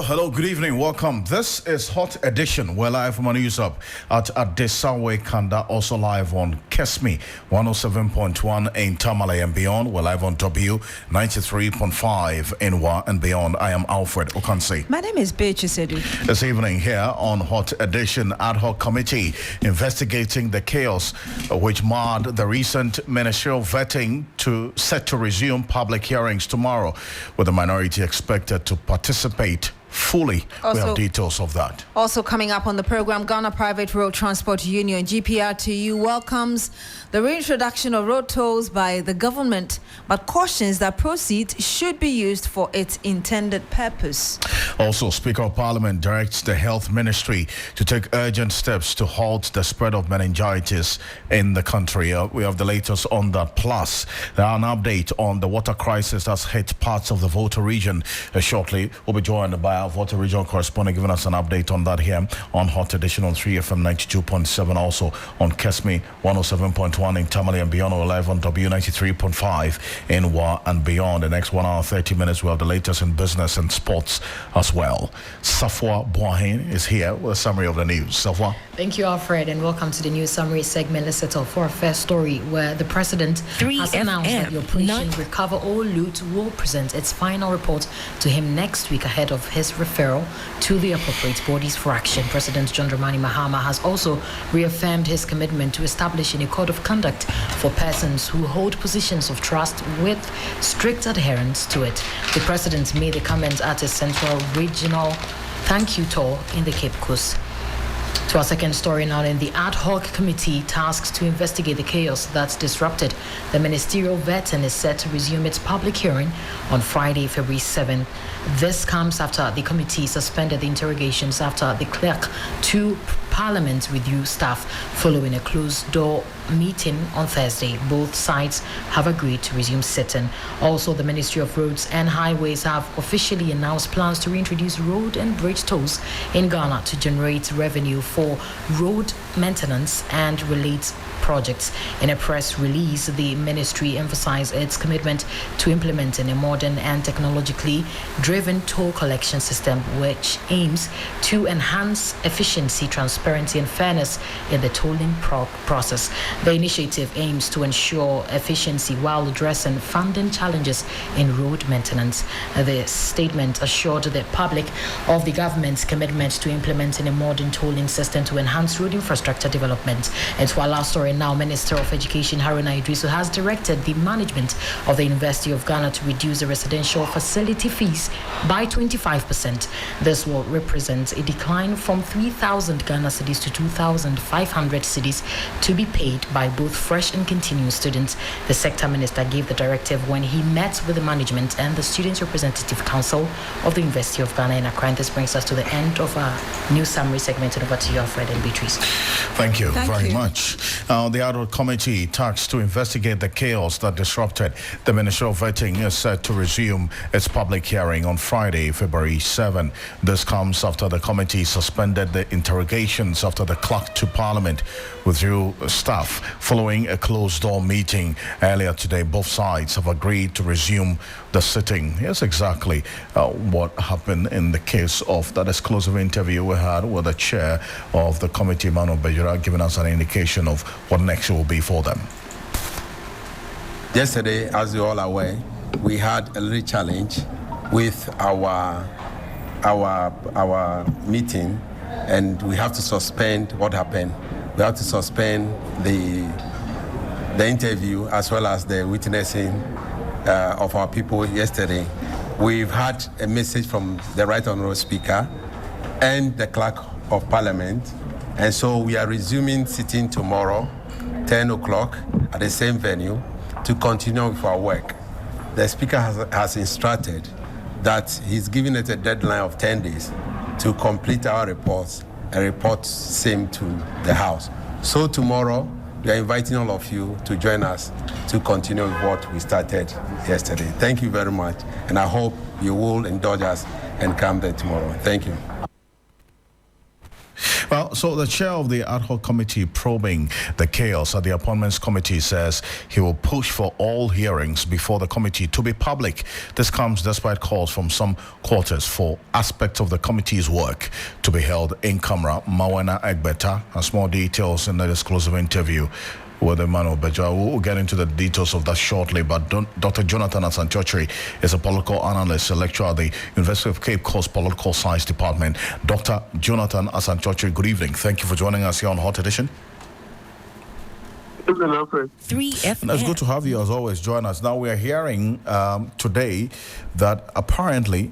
Hello, good evening, welcome. This is Hot Edition. We're live from our news hub at Adesawe Kanda, also live on Kesmi 107.1 in Tamale and beyond. We're live on W 93.5 in Wa and beyond. I am Alfred Ocansey. My name is Beatrice. This evening here on Hot Edition, ad hoc committee investigating the chaos which marred the recent ministerial vetting set to resume public hearings tomorrow, with the minority expected to participate fully. We have details of that. Also coming up on the program, Ghana Private Road Transport Union, GPRTU, welcomes the reintroduction of road tolls by the government, but cautions that proceeds should be used for its intended purpose. Also, Speaker of Parliament directs the Health Ministry to take urgent steps to halt the spread of meningitis in the country. We have the latest on that. Plus, there are an update on the water crisis that's hit parts of the Volta region. Shortly, we'll be joined by our Volta regional correspondent giving us an update on that here on Hot Edition on 3FM 92.7, also on Kesmi 107.1 in Tamale and beyond, or live on W93.5 in Wa and beyond. The next 1 hour 30 minutes we have the latest in business and sports as well. Safwa Boahin is here with a summary of the news. Safwa. Thank you, Alfred, and welcome to the news summary segment. Let's settle for a first story where the president has announced that the operation Recover All Loot will present its final report to him next week ahead of his referral to the appropriate bodies for action. President John Dramani Mahama has also reaffirmed his commitment to establishing a code of conduct for persons who hold positions of trust with strict adherence to it. The president made the comment at a central regional thank you tour in the Cape Coast. To our second story now, in the ad hoc committee tasked to investigate the chaos that's disrupted the ministerial vetting is set to resume its public hearing on Friday, February 7th. This comes after the committee suspended the interrogations after the clerk to Parliament review staff following a closed-door meeting on Thursday. Both sides have agreed to resume sitting. Also, the Ministry of Roads and Highways have officially announced plans to reintroduce road and bridge tolls in Ghana to generate revenue for road maintenance and related projects. In a press release, the ministry emphasized its commitment to implementing a modern and technologically driven toll collection system which aims to enhance efficiency, transparency and fairness in the tolling process. The initiative aims to ensure efficiency while addressing funding challenges in road maintenance. The statement assured the public of the government's commitment to implementing a modern tolling system to enhance road infrastructure development. And to our last story now, Minister of Education Haruna Idrisu has directed the management of the University of Ghana to reduce the residential facility fees by 25%. This will represent a decline from 3,000 Ghana cedis to 2,500 cedis to be paid by both fresh and continuing students. The sector minister gave the directive when he met with the management and the Students' Representative Council of the University of Ghana in Accra. And this brings us to the end of our news summary segment. And over to you, Alfred and Beatrice. Thank you very much. The ad hoc committee tasked to investigate the chaos that disrupted the ministerial vetting is set to resume its public hearing on Friday, February 7. This comes after the committee suspended the interrogations after the clerk to Parliament withdrew staff following a closed-door meeting earlier today. Both sides have agreed to resume the sitting. Here's exactly what happened in the case of that exclusive interview we had with the chair of the committee, Manu Bejura, giving us an indication of what next will be for them. Yesterday, as you're all aware, we had a little challenge with our meeting, and we have to suspend what happened. We have to suspend the interview as well as the witnessing of our people yesterday. We've had a message from the Right Honourable Speaker and the Clerk of Parliament, and so we are resuming sitting tomorrow, 10 o'clock, at the same venue to continue with our work. The Speaker has instructed that he's giving it a deadline of 10 days to complete our reports and report same to the House. So tomorrow, we are inviting all of you to join us to continue with what we started yesterday. Thank you very much, and I hope you will indulge us and come there tomorrow. Thank you. Well, so the chair of the ad hoc committee probing the chaos at the appointments committee says he will push for all hearings before the committee to be public. This comes despite calls from some quarters for aspects of the committee's work to be held in camera. Mawena Egbeta has more details in the exclusive interview with Emmanuel Beja. We'll get into the details of that shortly, but Dr. Jonathan Asanchochi is a political analyst, a lecturer at the University of Cape Coast Political Science Department. Dr. Jonathan Asanchochi, good evening. Thank you for joining us here on Hot Edition. Good evening, Alfred. 3FM. It's good to have you as always. Join us. Now we are hearing today that apparently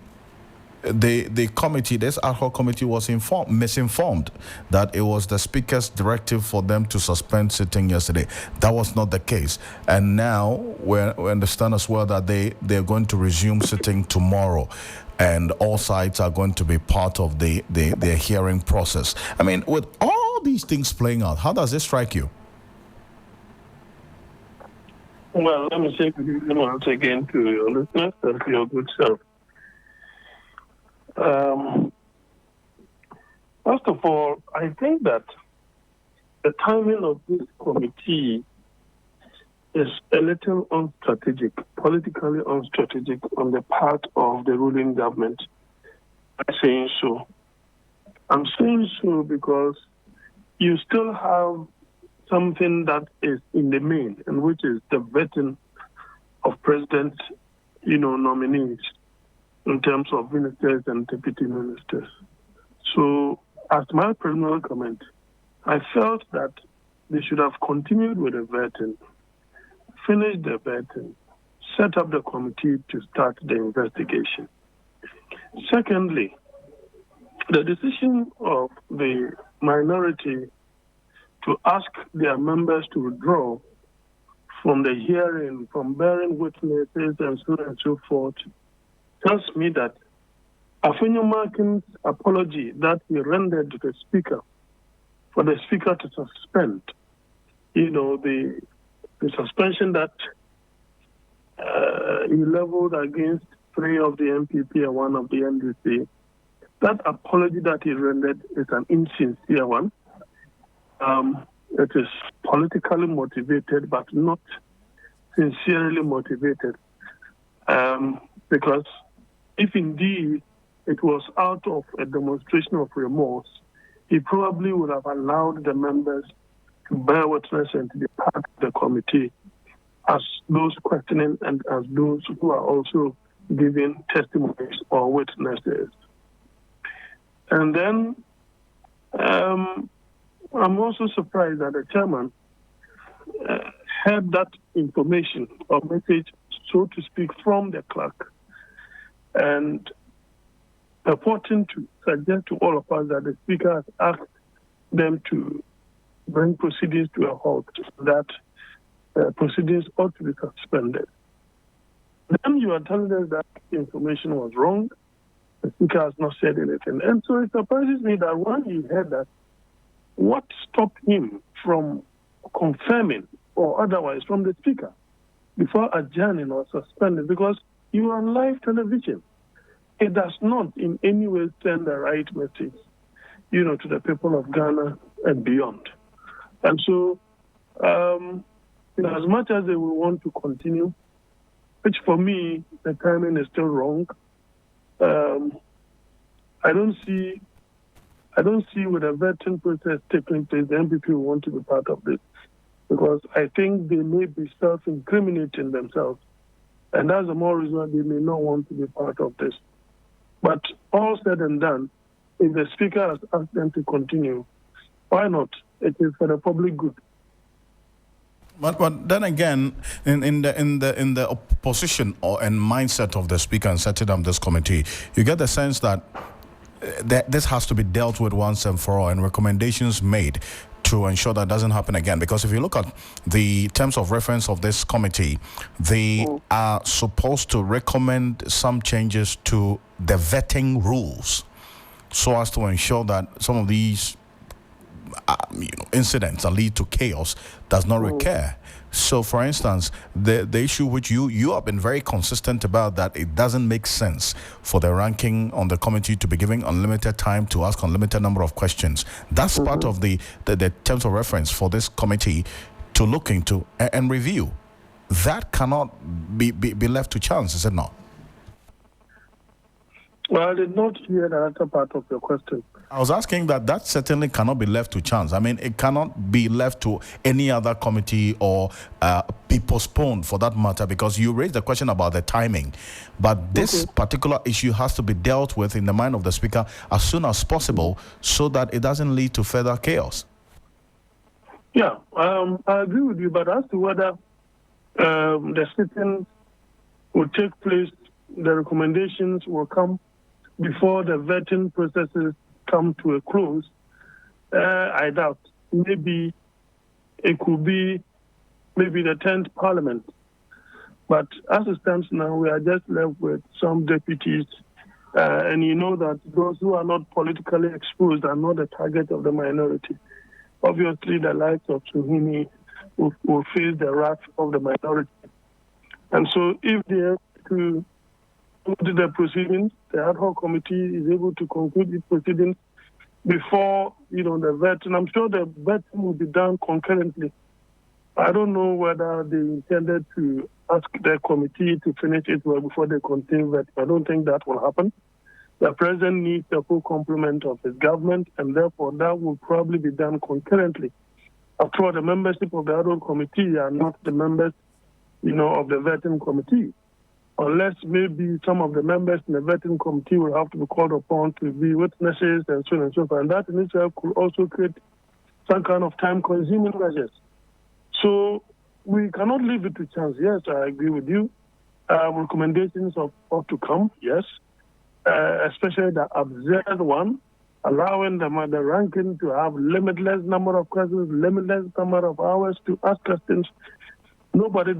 the committee, this ad hoc committee, was misinformed that it was the speaker's directive for them to suspend sitting yesterday. That was not the case, and now we understand as well that they're going to resume sitting tomorrow, and all sides are going to be part of the hearing process. I mean, with all these things playing out, how does this strike you? Well, let me say good evening once again to your listeners and to your good self. First of all, I think that the timing of this committee is a little unstrategic, politically unstrategic on the part of the ruling government. I'm saying so. I'm saying so because you still have something that is in the main, and which is the vetting of president, nominees in terms of ministers and deputy ministers. So, as my personal comment, I felt that they should have continued with the vetting, finished the vetting, set up the committee to start the investigation. Secondly, the decision of the minority to ask their members to withdraw from the hearing, from bearing witnesses and so on and so forth, tells me that Afenyomakin's apology that he rendered to the speaker, for the speaker to suspend, the suspension that he leveled against 3 of the MPP and 1 of the NDC, that apology that he rendered is an insincere one. It is politically motivated, but not sincerely motivated. Because if indeed it was out of a demonstration of remorse, he probably would have allowed the members to bear witness and to be part of the committee as those questioning and as those who are also giving testimonies or witnesses. And then I'm also surprised that the chairman had that information or message, so to speak, from the clerk, and purporting to suggest to all of us that the speaker has asked them to bring proceedings to a halt, that proceedings ought to be suspended. Then you are telling us that information was wrong, the speaker has not said anything. And so it surprises me that when he heard that, what stopped him from confirming or otherwise from the speaker before adjourning or suspending? Because you are on live television. It does not in any way send the right message, to the people of Ghana and beyond. And so, as much as they will want to continue, which for me, the timing is still wrong, I don't see with a vetting process taking place, the MPP will want to be part of this, because I think they may be self-incriminating themselves, and that's the more reason why they may not want to be part of this. But all said and done, if the speaker has asked them to continue, why not? It is for the public good. But then again, in the opposition and mindset of the speaker and setting up this committee, you get the sense that this has to be dealt with once and for all, and recommendations made to ensure that doesn't happen again. Because if you look at the terms of reference of this committee, they are supposed to recommend some changes to the vetting rules so as to ensure that some of these incidents that lead to chaos does not recur. So, for instance, the issue which you have been very consistent about, that it doesn't make sense for the ranking on the committee to be given unlimited time to ask unlimited number of questions. That's part of the terms of reference for this committee to look into and review. That cannot be left to chance, is it not? Well, I did not hear the latter part of your question. I was asking that certainly cannot be left to chance. I mean, it cannot be left to any other committee or be postponed for that matter, because you raised the question about the timing. But this particular issue has to be dealt with in the mind of the Speaker as soon as possible so that it doesn't lead to further chaos. Yeah, I agree with you, but as to whether the sitting will take place, the recommendations will come before the vetting processes come to a close, I doubt. Maybe it could be the 10th Parliament. But as it stands now, we are just left with some deputies. And you know that those who are not politically exposed are not the target of the minority. Obviously, the likes of Suhini will face the wrath of the minority. And so if they have to do the proceedings, the ad hoc committee is able to conclude the proceedings before, the vet. And I'm sure the vetting will be done concurrently. I don't know whether they intended to ask the committee to finish it well before they continue vet. I don't think that will happen. The president needs the full complement of his government, and therefore that will probably be done concurrently. After all, the membership of the ad hoc committee are not the members, of the vetting committee. Unless maybe some of the members in the vetting committee will have to be called upon to be witnesses and so on and so forth. And that in itself could also create some kind of time-consuming measures. So we cannot leave it to chance. Yes, I agree with you. Recommendations ought to come, yes, especially the absurd one, allowing the ranking to have limitless number of questions, limitless number of hours to ask questions. Nobody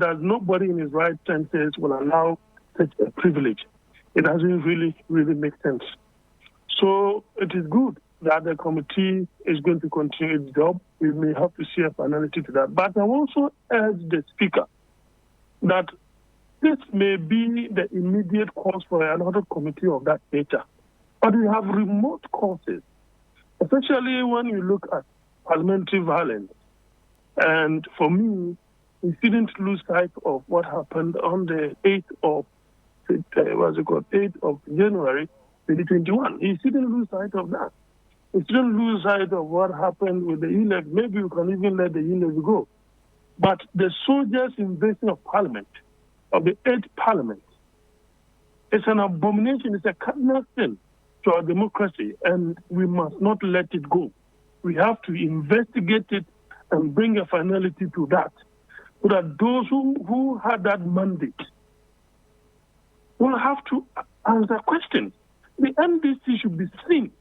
in his right senses will allow such a privilege. It doesn't really make sense. So it is good that the committee is going to continue its job. We may have to see a finality to that. But I also urge the Speaker that this may be the immediate cause for another committee of that nature. But we have remote causes, especially when you look at parliamentary violence. And for me, we shouldn't lose sight of what happened on the 8th of January 2021. We shouldn't lose sight of that. We shouldn't lose sight of what happened with the UNEP. Maybe we can even let the UNEP go. But the soldiers' invasion of Parliament, of the 8th Parliament, it's an abomination. It's a cardinal sin to our democracy, and we must not let it go. We have to investigate it and bring a finality to that, so that those who had that mandate will have to answer questions. The NDC should be seen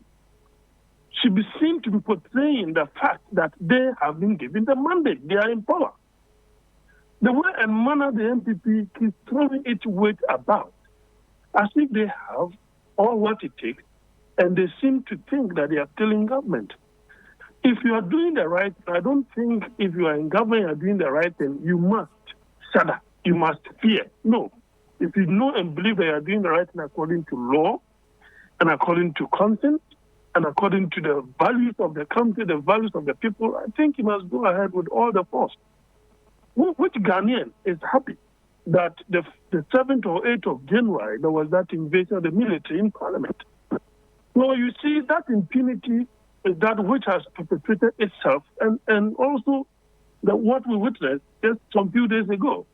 to be portraying the fact that they have been given the mandate. They are in power. The way and manner the MPP keeps throwing its weight about, as if they have all what it takes, and they seem to think that they are still in government. If you are doing the right thing, I don't think if you are in government, you are doing the right thing, you must shudder. You must fear. No. If you know and believe that you are doing the right thing according to law and according to consent and according to the values of the country, the values of the people, I think you must go ahead with all the force. Which Ghanaian is happy that the 7th or 8th of January, there was that invasion of the military in Parliament? Well, you see, that impunity is that which has perpetrated itself, and also what we witnessed just some few days ago.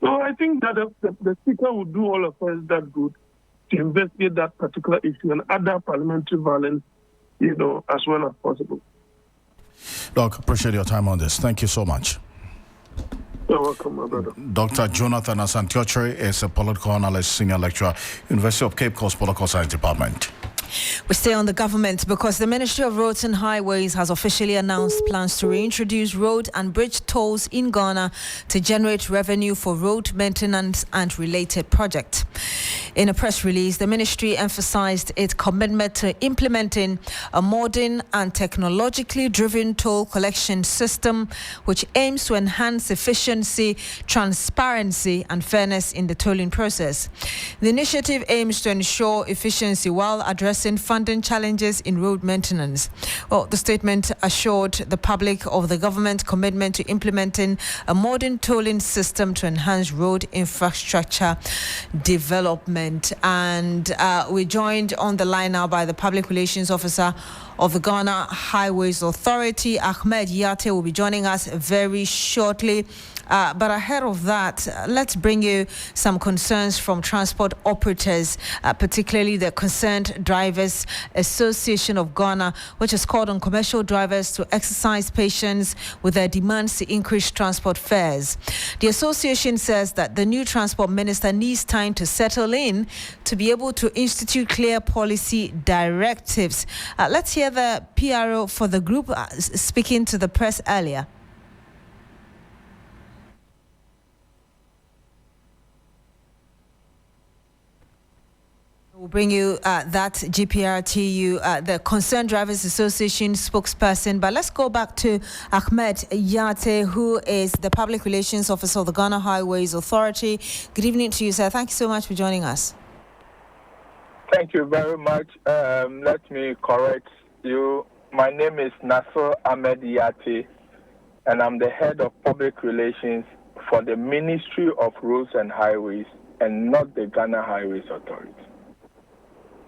So I think that the Speaker will do all of us that good to investigate that particular issue and other parliamentary violence, as well as possible. Doc, appreciate your time on this. Thank you so much. You're welcome, my brother. Dr. Jonathan Asantiochiri is a political analyst, senior lecturer, University of Cape Coast Political Science Department. We stay on the government because the Ministry of Roads and Highways has officially announced plans to reintroduce road and bridge tolls in Ghana to generate revenue for road maintenance and related projects. In a press release, the ministry emphasized its commitment to implementing a modern and technologically driven toll collection system which aims to enhance efficiency, transparency and fairness in the tolling process. The initiative aims to ensure efficiency while addressing funding challenges in road maintenance. Well, the statement assured the public of the government's commitment to implementing a modern tolling system to enhance road infrastructure development. And we're joined on the line now by the Public Relations Officer of the Ghana Highways Authority, Ahmed Yate, will be joining us very shortly. But ahead of that, let's bring you some concerns from transport operators, particularly the Concerned Drivers Association of Ghana, which has called on commercial drivers to exercise patience with their demands to increase transport fares. The association says that the new transport minister needs time to settle in to be able to institute clear policy directives. Let's hear the PRO for the group speaking to the press earlier. We'll bring you that GPRTU, the Concerned Drivers Association spokesperson. But let's go back to Ahmed Yate, who is the Public Relations Officer of the Ghana Highways Authority. Good evening to you, sir. Thank you so much for joining us. Thank you very much. Let me correct you. My name is Nasser Ahmed Yate, and I'm the head of Public Relations for the Ministry of Roads and Highways and not the Ghana Highways Authority.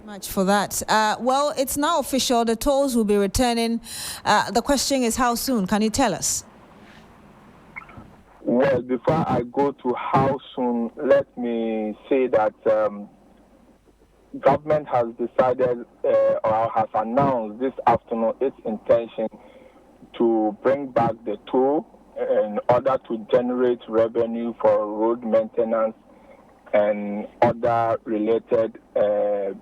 Much for that. Well, it's now official. The tolls will be returning. The question is how soon? Can you tell us? Well, before I go to how soon, let me say that government has decided or has announced this afternoon its intention to bring back the toll in order to generate revenue for road maintenance and other related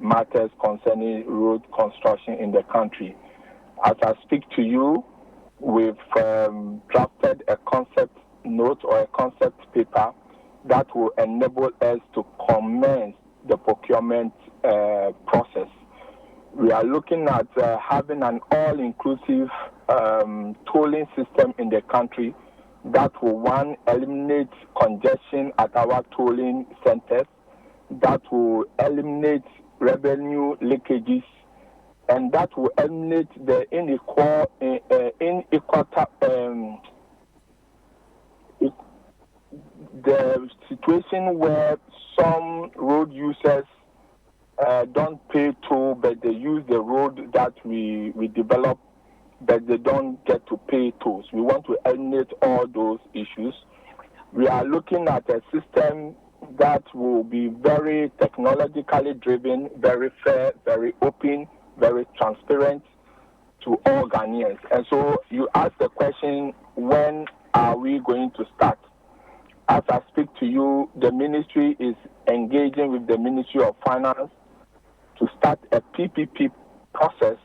matters concerning road construction in the country. As I speak to you, we've drafted a concept note or a concept paper that will enable us to commence the procurement process. We are looking at having an all-inclusive tolling system in the country that will, one, eliminate congestion at our tolling centers, that will eliminate revenue leakages, and that will eliminate the the situation where some road users don't pay toll, but they use the road that we develop, but they don't get to pay tolls. We want to eliminate all those issues. We are looking at a system that will be very technologically driven, very fair, very open, very transparent to all Ghanaians. And so you ask the question, when are we going to start? As I speak to you, the ministry is engaging with the Ministry of Finance to start a PPP process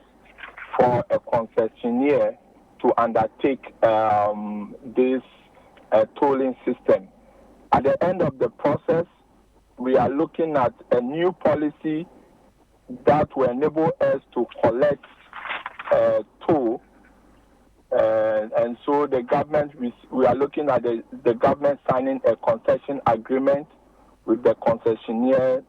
for a concessionaire to undertake this tolling system. At the end of the process, we are looking at a new policy that will enable us to collect toll. And so the government, we are looking at the government signing a concession agreement with the concessionaire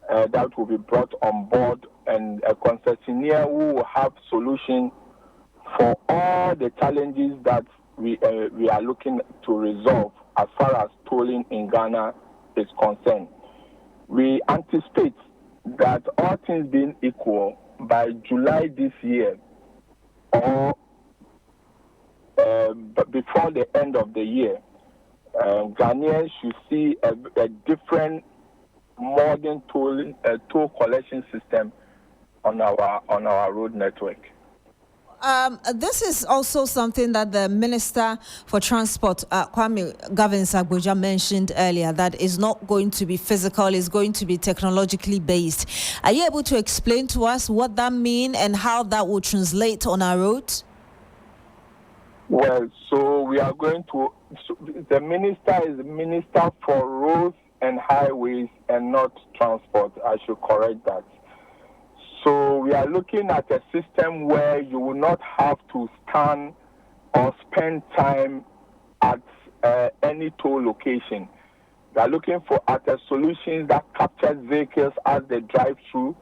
that will be brought on board, and a concessionaire who will have solution for all the challenges that we are looking to resolve as far as tolling in Ghana is concerned. We anticipate that all things being equal, by July this year, or before the end of the year, Ghanaians should see a different modern toll collection system on our road network. This is also something that the Minister for Transport, Kwame Gavin-Sagboja, mentioned earlier, that is not going to be physical, it's going to be technologically based. Are you able to explain to us what that means and how that will translate on our roads? Well, so we are going to, the minister is the Minister for Roads and Highways and not Transport. I should correct that. So we are looking at a system where you will not have to stand or spend time at any toll location. We are looking at a solution that captures vehicles as they drive through,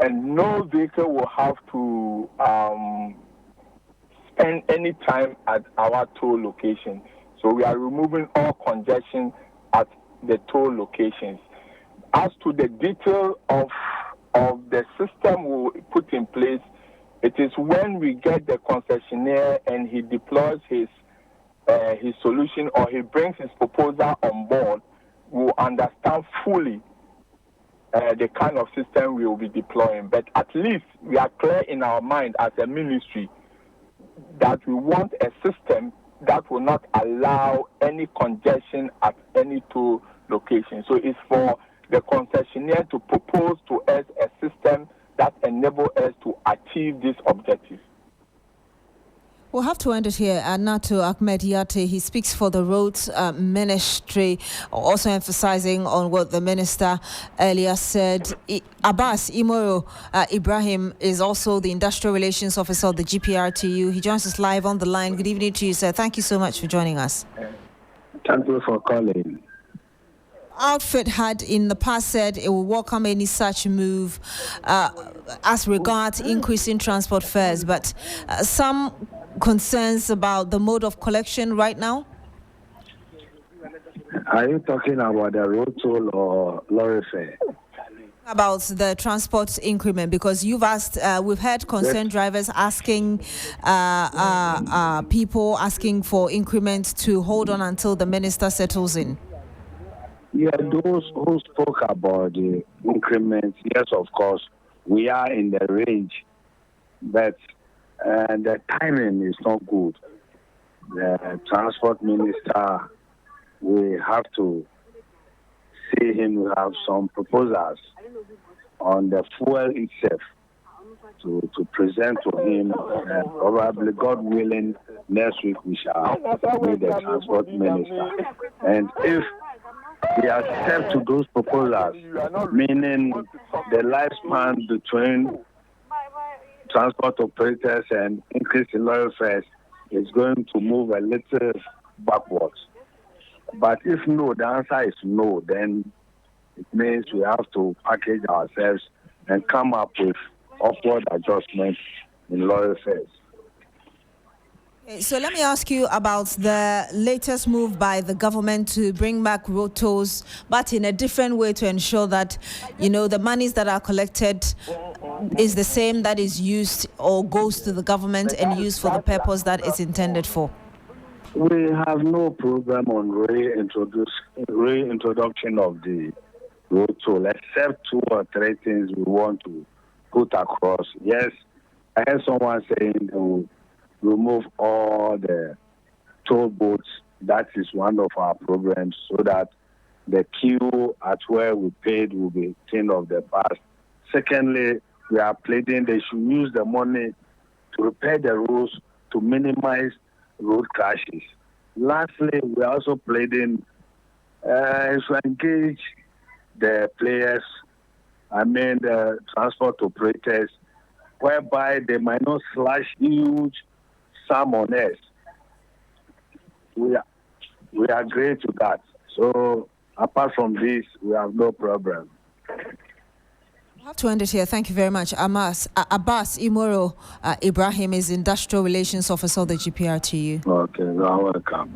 and no vehicle will have to spend any time at our toll location. So we are removing all congestion at the toll locations. As to the detail of the system we put in place, it is when we get the concessionaire and he deploys his solution or he brings his proposal on board, we'll understand fully the kind of system we will be deploying. But at least we are clear in our mind as a ministry that we want a system that will not allow any congestion at any toll location. So it's for the concessionaire to propose to us a system that enables us to achieve this objective. We'll have to end it here. Nato Ahmed Yate, he speaks for the Roads Ministry, also emphasizing on what the minister earlier said. Abbas Imoro Ibrahim is also the Industrial Relations Officer of the GPRTU. He joins us live on the line. Good evening to you, sir. Thank you so much for joining us. Thank you for calling. Alfred had in the past said it will welcome any such move as regards increasing transport fares, but some concerns about the mode of collection right now? Are you talking about the road toll or lorry fare? About the transport increment, because you've asked, we've heard concerned drivers asking, people asking for increment to hold on until the minister settles in. Yeah, those who spoke about the increments, yes, of course, we are in the range, but the timing is not good. The transport minister, we have to see him. We have some proposals on the fuel itself to present to him. Probably, God willing, next week we shall meet the transport minister. And if we accept to those proposals, meaning the lifespan between transport operators and increase in lorry fares is going to move a little backwards. But if no, the answer is no, then it means we have to package ourselves and come up with upward adjustments in lorry fares. So let me ask you about the latest move by the government to bring back road tolls, but in a different way to ensure that, the monies that are collected is the same that is used or goes to the government and used for the purpose that it's intended for. We have no program on reintroduction of the road toll, except 2 or 3 things we want to put across. Yes, I heard someone saying they will remove all the toll booths. That is one of our programs, so that the queue at where we paid will be thing of the past. Secondly, we are pleading they should use the money to repair the roads to minimize road crashes. Lastly, we are also pleading to engage the players, the transport operators, whereby they might not slash huge sum on us. We agree to that. So apart from this, we have no problem. I have to end it here. Thank you very much. Abbas Imoro Ibrahim is Industrial Relations Officer of the GPRTU. Okay, you're welcome.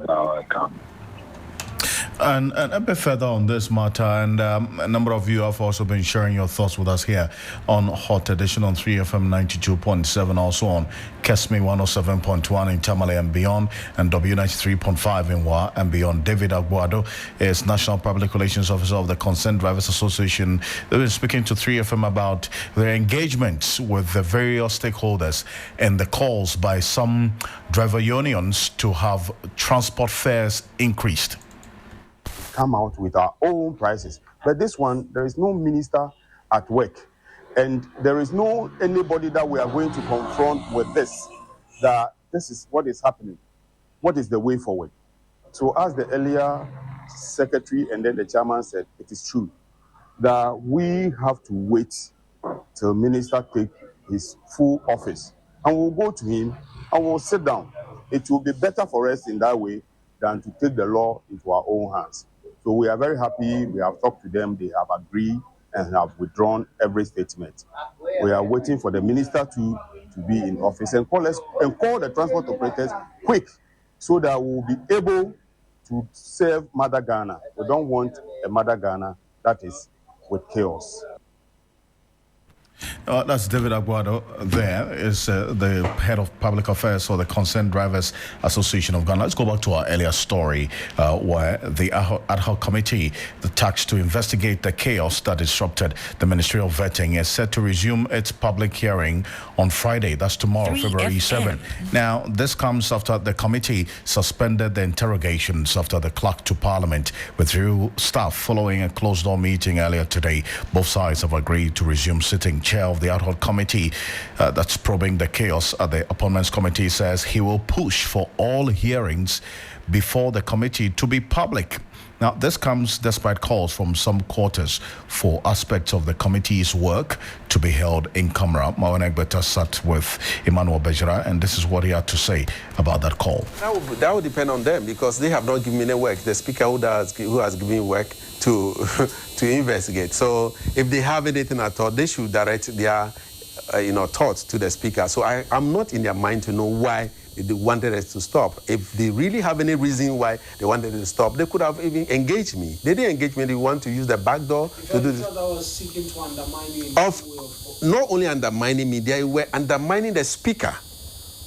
And a bit further on this matter, and a number of you have also been sharing your thoughts with us here on Hot Edition on 3FM 92.7, also on Kesme 107.1 in Tamale and beyond, and W93.5 in Wa and beyond. David Aguado is National Public Relations Officer of the Concerned Drivers Association. They've been speaking to 3FM about their engagements with the various stakeholders and the calls by some driver unions to have transport fares increased. Come out with our own prices. But this one, there is no minister at work. And there is no anybody that we are going to confront with this, that this is what is happening. What is the way forward? So as the earlier secretary and then the chairman said, it is true that we have to wait till minister take his full office. And we'll go to him and we'll sit down. It will be better for us in that way than to take the law into our own hands. So we are very happy. We have talked to them. They have agreed and have withdrawn every statement. We are waiting for the minister to be in office and call the transport operators quick so that we will be able to serve Mother Ghana. We don't want a Mother Ghana that is with chaos. That's David Aguado. There is the head of public affairs for the Concerned Drivers Association of Ghana. Let's go back to our earlier story where the ad hoc committee, the tasked to investigate the chaos that disrupted the Ministry of Vetting, is set to resume its public hearing on Friday. That's tomorrow, February 7. Now, this comes after the committee suspended the interrogations after the clerk to Parliament withdrew staff following a closed-door meeting earlier today. Both sides have agreed to resume sitting. Chair of the ad hoc committee that's probing the chaos at the appointments committee says he will push for all hearings before the committee to be public. Now, this comes despite calls from some quarters for aspects of the committee's work to be held in camera. Mawan Egbeta sat with Emmanuel Bejra, and this is what he had to say about that call. That would depend on them because they have not given me any work. The speaker who has given me work to investigate. So if they have anything at all, they should direct their thoughts to the speaker. So I'm not in their mind to know why they wanted us to stop. If they really have any reason why they wanted to stop, they could have even engaged me. They didn't engage me. They want to use the back door to do this. That was seeking to undermine you. Not only undermining me, they were undermining the speaker.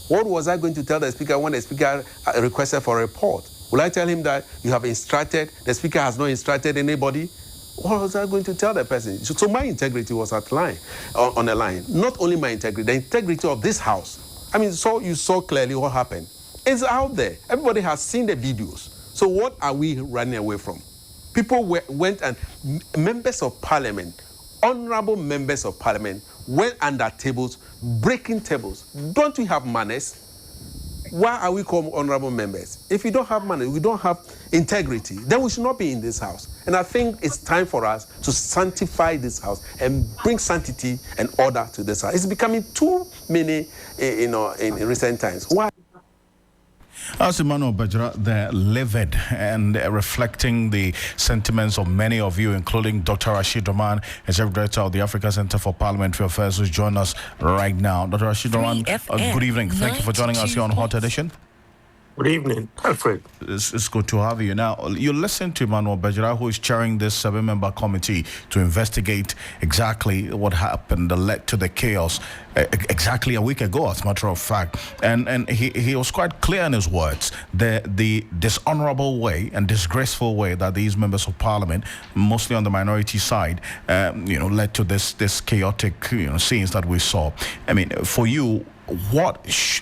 What was I going to tell the speaker when the speaker requested for a report? Will I tell him that you have instructed, the speaker has not instructed anybody? What was I going to tell the person? So my integrity was on the line. Not only my integrity, the integrity of this house. I mean, so you saw clearly what happened. It's out there. Everybody has seen the videos. So what are we running away from? People went and members of parliament, honorable members of parliament, went under tables, breaking tables. Don't we have manners? Why are we called honorable members? If we don't have manners, we don't have integrity, then we should not be in this house. And I think it's time for us to sanctify this house and bring sanctity and order to this house. It's becoming too many, in recent times. Why? As Emmanuel Bejra, they're livid and reflecting the sentiments of many of you, including Dr. Rashid Rahman, Executive Director of the Africa Center for Parliamentary Affairs, who's joined us right now. Dr. Rashid Rahman, good evening. Thank you for joining us here on Hot Edition. Good evening, Alfred. It's good to have you. Now, you listen to Emmanuel Bejra, who is chairing this 7-member committee to investigate exactly what happened that led to the chaos exactly a week ago, as a matter of fact. And he was quite clear in his words. The dishonorable way and disgraceful way that these members of parliament, mostly on the minority side, led to this chaotic scenes that we saw. I mean, for you,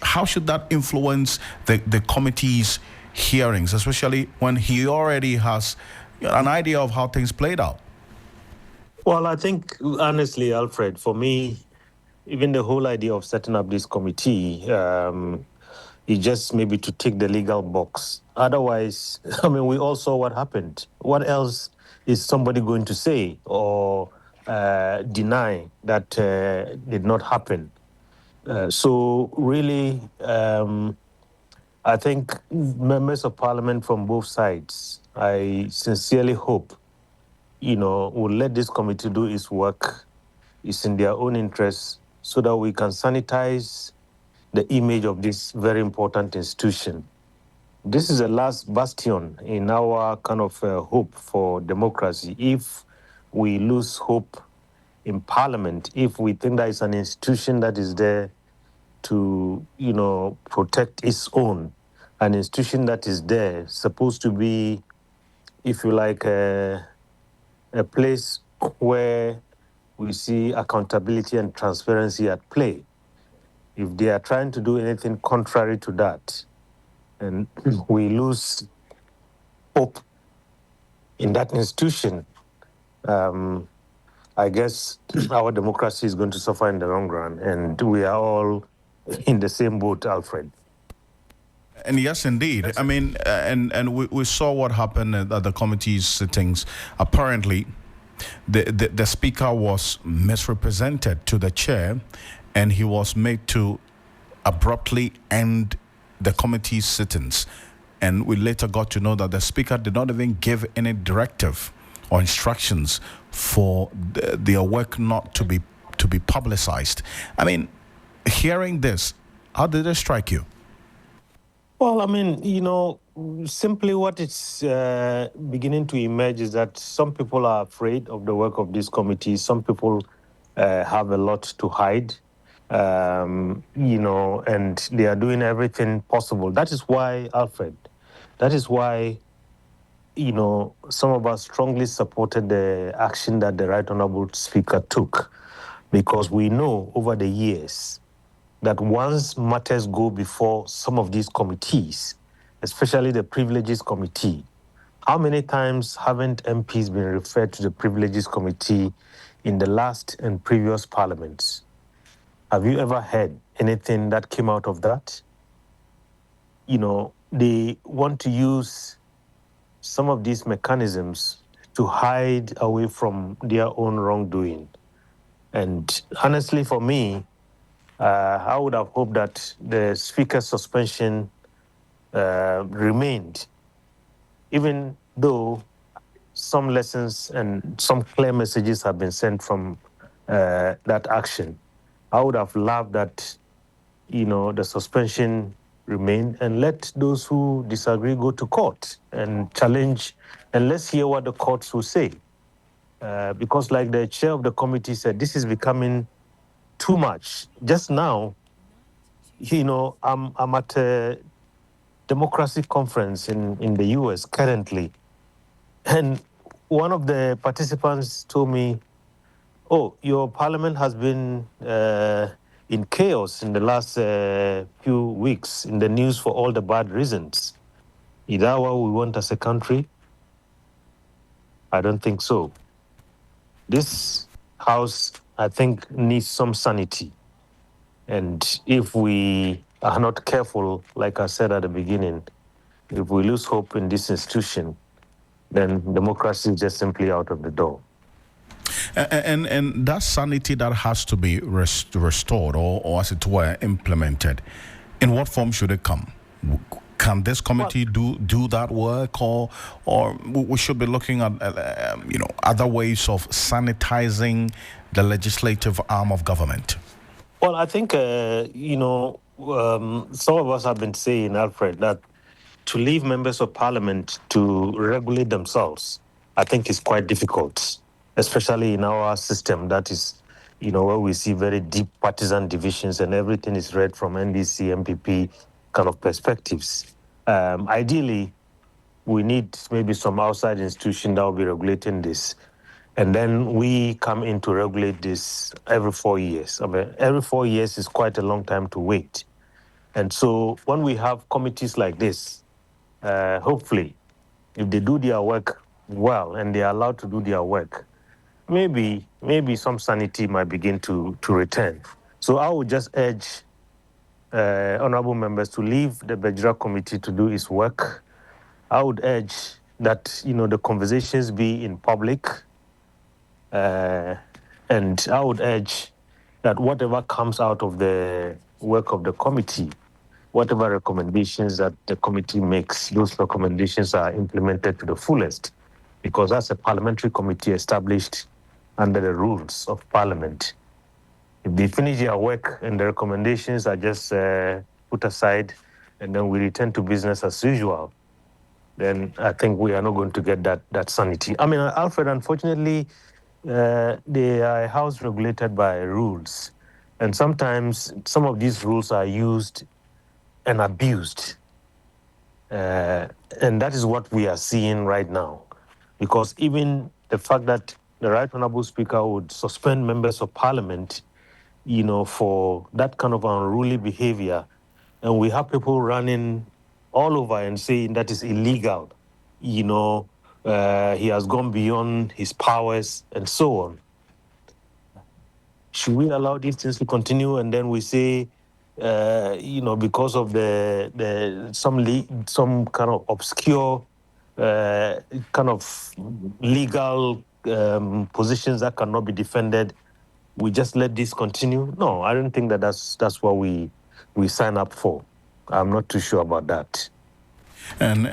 how should that influence the committee's hearings, especially when he already has an idea of how things played out? Well, I think, honestly, Alfred, for me, even the whole idea of setting up this committee is just maybe to tick the legal box. Otherwise, I mean, we all saw what happened. What else is somebody going to say or deny that did not happen? So really, I think members of parliament from both sides, I sincerely hope, will let this committee do its work. It's in their own interest so that we can sanitize the image of this very important institution. this is the last bastion in our kind of hope for democracy. If we lose hope in Parliament, if we think that it's an institution that is there to, protect its own, an institution that is there supposed to be, if you like, a place where we see accountability and transparency at play. If they are trying to do anything contrary to that, and we lose hope in that institution, I guess our democracy is going to suffer in the long run, and we are all in the same boat, Alfred. And yes, indeed. I mean, and we saw what happened at the committee's sittings. Apparently, the speaker was misrepresented to the chair, and he was made to abruptly end the committee's sittings. And we later got to know that the speaker did not even give any directive or instructions for their work not to be publicized. I mean, hearing this, how did it strike you? Well, I mean, simply what it's beginning to emerge is that some people are afraid of the work of this committee. Some people have a lot to hide, and they are doing everything possible. That is why, Alfred, some of us strongly supported the action that the Right Honourable Speaker took, because we know over the years that once matters go before some of these committees, especially the Privileges Committee, how many times haven't MPs been referred to the Privileges Committee in the last and previous parliaments? Have you ever heard anything that came out of that? They want to use some of these mechanisms to hide away from their own wrongdoing. And honestly, for me, I would have hoped that the speaker's suspension remained, even though some lessons and some clear messages have been sent from that action. I would have loved that, the suspension remain, and let those who disagree go to court and challenge, and let's hear what the courts will say. Because like the chair of the committee said, this is becoming too much. Just now, I'm at a democracy conference in the US currently, and one of the participants told me, "Oh, your parliament has been in chaos in the last few weeks, in the news for all the bad reasons. Is that what we want as a country?" I don't think so. This house, I think, needs some sanity. And if we are not careful, like I said at the beginning, if we lose hope in this institution, then democracy is just simply out of the door. And that sanity that has to be restored, or as it were, implemented, in what form should it come? Can this committee do that work, or we should be looking at other ways of sanitizing the legislative arm of government? Well, I think some of us have been saying, Alfred, that to leave members of parliament to regulate themselves, I think is quite difficult, especially in our system that is, where we see very deep partisan divisions and everything is read from NDC, MPP kind of perspectives. Ideally, we need maybe some outside institution that will be regulating this. And then we come in to regulate this every 4 years. I mean, every 4 years is quite a long time to wait. And so when we have committees like this, hopefully, if they do their work well and they are allowed to do their work, maybe some sanity might begin to return. So I would just urge honorable members to leave the Bejira committee to do its work. I would urge that, the conversations be in public. And I would urge that whatever comes out of the work of the committee, whatever recommendations that the committee makes, those recommendations are implemented to the fullest, because that's a parliamentary committee established under the rules of parliament. If they finish their work and the recommendations are just put aside and then we return to business as usual, then I think we are not going to get that sanity. I mean, Alfred, unfortunately, they are a house regulated by rules. And sometimes some of these rules are used and abused. And that is what we are seeing right now. Because even the fact that the Right Honorable Speaker would suspend members of Parliament, for that kind of unruly behavior, and we have people running all over and saying that is illegal. He has gone beyond his powers and so on. Should we allow these things to continue? And then we say, because of some kind of obscure kind of legal positions that cannot be defended, we just let this continue? No, I don't think that's what we sign up for. I'm not too sure about that. And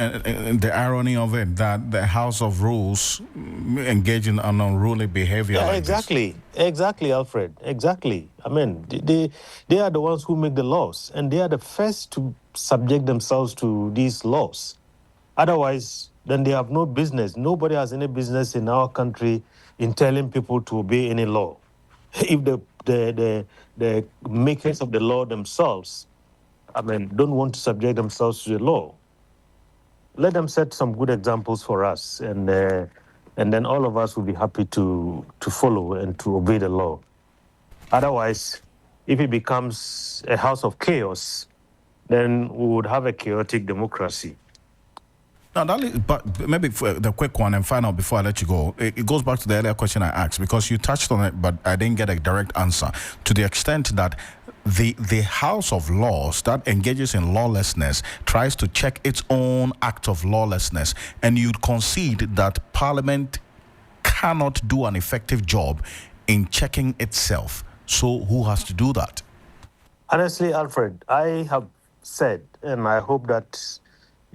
the irony of it, that the House of Rules engage in an unruly behavior. Yeah, like exactly. This. Exactly, Alfred. Exactly. I mean, they are the ones who make the laws, and they are the first to subject themselves to these laws. Otherwise, then they have no business. Nobody has any business in our country in telling people to obey any law. If the makers of the law themselves, don't want to subject themselves to the law, let them set some good examples for us, and then all of us will be happy to follow and to obey the law. Otherwise, if it becomes a house of chaos, then we would have a chaotic democracy. Now, but maybe for the quick one and final before I let you go, it goes back to the earlier question I asked, because you touched on it, but I didn't get a direct answer. To the extent that the House of Laws that engages in lawlessness tries to check its own act of lawlessness, and you'd concede that Parliament cannot do an effective job in checking itself. So who has to do that? Honestly, Alfred, I have said, and I hope that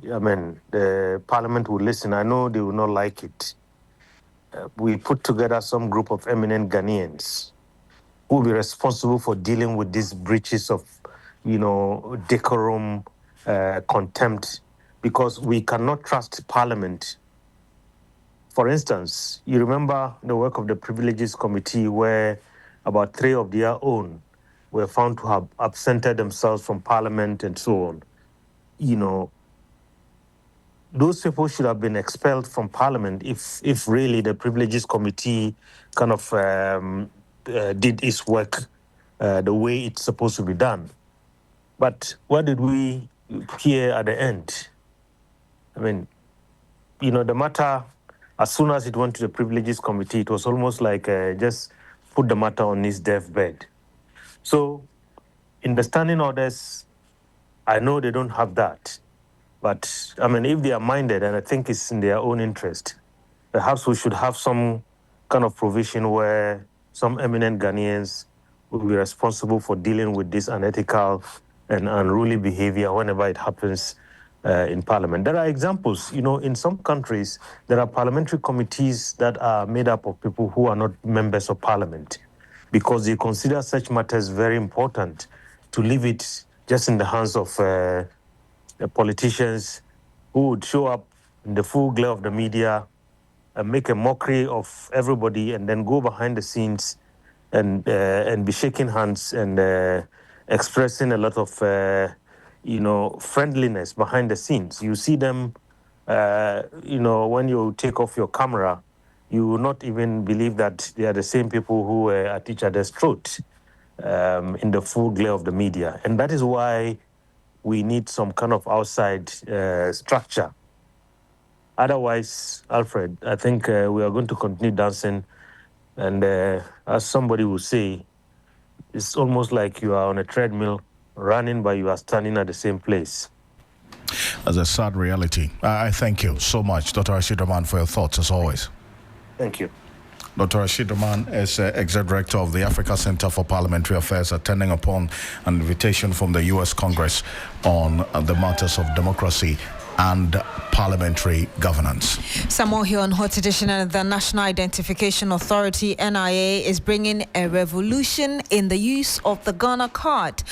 the Parliament will listen. I know they will not like it. We put together some group of eminent Ghanaians who will be responsible for dealing with these breaches of, decorum, contempt, because we cannot trust Parliament. For instance, you remember the work of the Privileges Committee, where about 3 of their own were found to have absented themselves from Parliament and so on. Those people should have been expelled from Parliament if really the Privileges Committee kind of did its work the way it's supposed to be done. But what did we hear at the end? The matter, as soon as it went to the Privileges Committee, it was almost like just put the matter on its deathbed. So in the standing orders, I know they don't have that. But, if they are minded, and I think it's in their own interest, perhaps we should have some kind of provision where some eminent Ghanaians will be responsible for dealing with this unethical and unruly behavior whenever it happens in Parliament. There are examples. In some countries, there are parliamentary committees that are made up of people who are not members of Parliament, because they consider such matters very important to leave it just in the hands of the politicians who would show up in the full glare of the media and make a mockery of everybody, and then go behind the scenes and be shaking hands and expressing a lot of friendliness behind the scenes. You see them, when you take off your camera, you will not even believe that they are the same people who were at each other's throat in the full glare of the media. And that is why we need some kind of outside structure. Otherwise, Alfred, I think we are going to continue dancing. And as somebody will say, it's almost like you are on a treadmill running, but you are standing at the same place. That's a sad reality. I thank you so much, Dr. Rashid Rahman, for your thoughts, as always. Thank you. Dr. Rashid Rahman is Executive Director of the Africa Center for Parliamentary Affairs, attending upon an invitation from the U.S. Congress on the matters of democracy and parliamentary governance. Some more here on Hot Edition. The National Identification Authority, NIA, is bringing a revolution in the use of the Ghana card.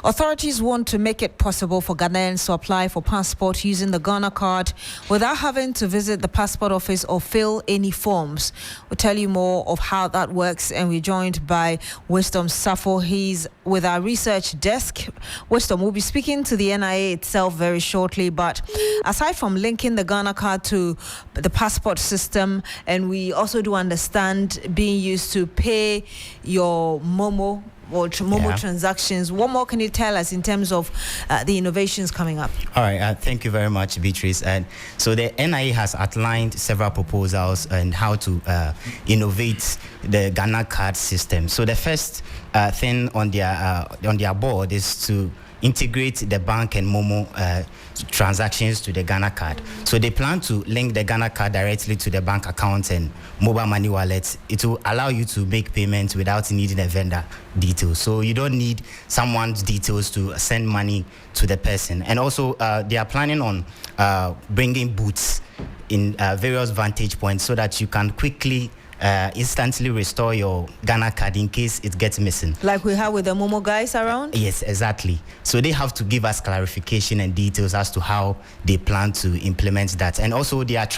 Authorities want to make it possible for Ghanaians to apply for passport using the Ghana card without having to visit the passport office or fill any forms. We'll tell you more of how that works, and we're joined by Wisdom Safo. He's with our research desk. Wisdom, will be speaking to the NIA itself very shortly, but aside from linking the Ghana card to the passport system, and we also do understand being used to pay your Momo or Momo transactions. What more can you tell us in terms of the innovations coming up? All right, thank you very much, Beatrice. And so the NIA has outlined several proposals on how to innovate the Ghana card system. So the first thing on their board is to integrate the bank and Momo transactions to the Ghana card. So they plan to link the Ghana card directly to the bank account and mobile money wallets. It will allow you to make payments without needing a vendor details. So you don't need someone's details to send money to the person. And also they are planning on bringing booths in various vantage points so that you can quickly instantly restore your Ghana card in case it gets missing. Like we have with the Momo guys around? Yes, exactly. So they have to give us clarification and details as to how they plan to implement that. And also they are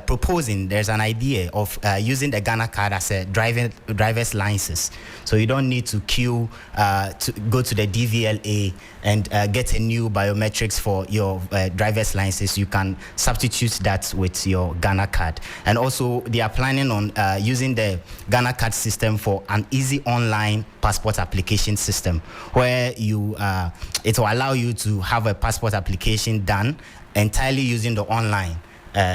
proposing, there's an idea of using the Ghana card as a driver's license. So you don't need to queue to go to the DVLA and get a new biometrics for your driver's license. You can substitute that with your Ghana card. And also they are planning on using the Ghana card system for an easy online passport application system where it will allow you to have a passport application done entirely using the online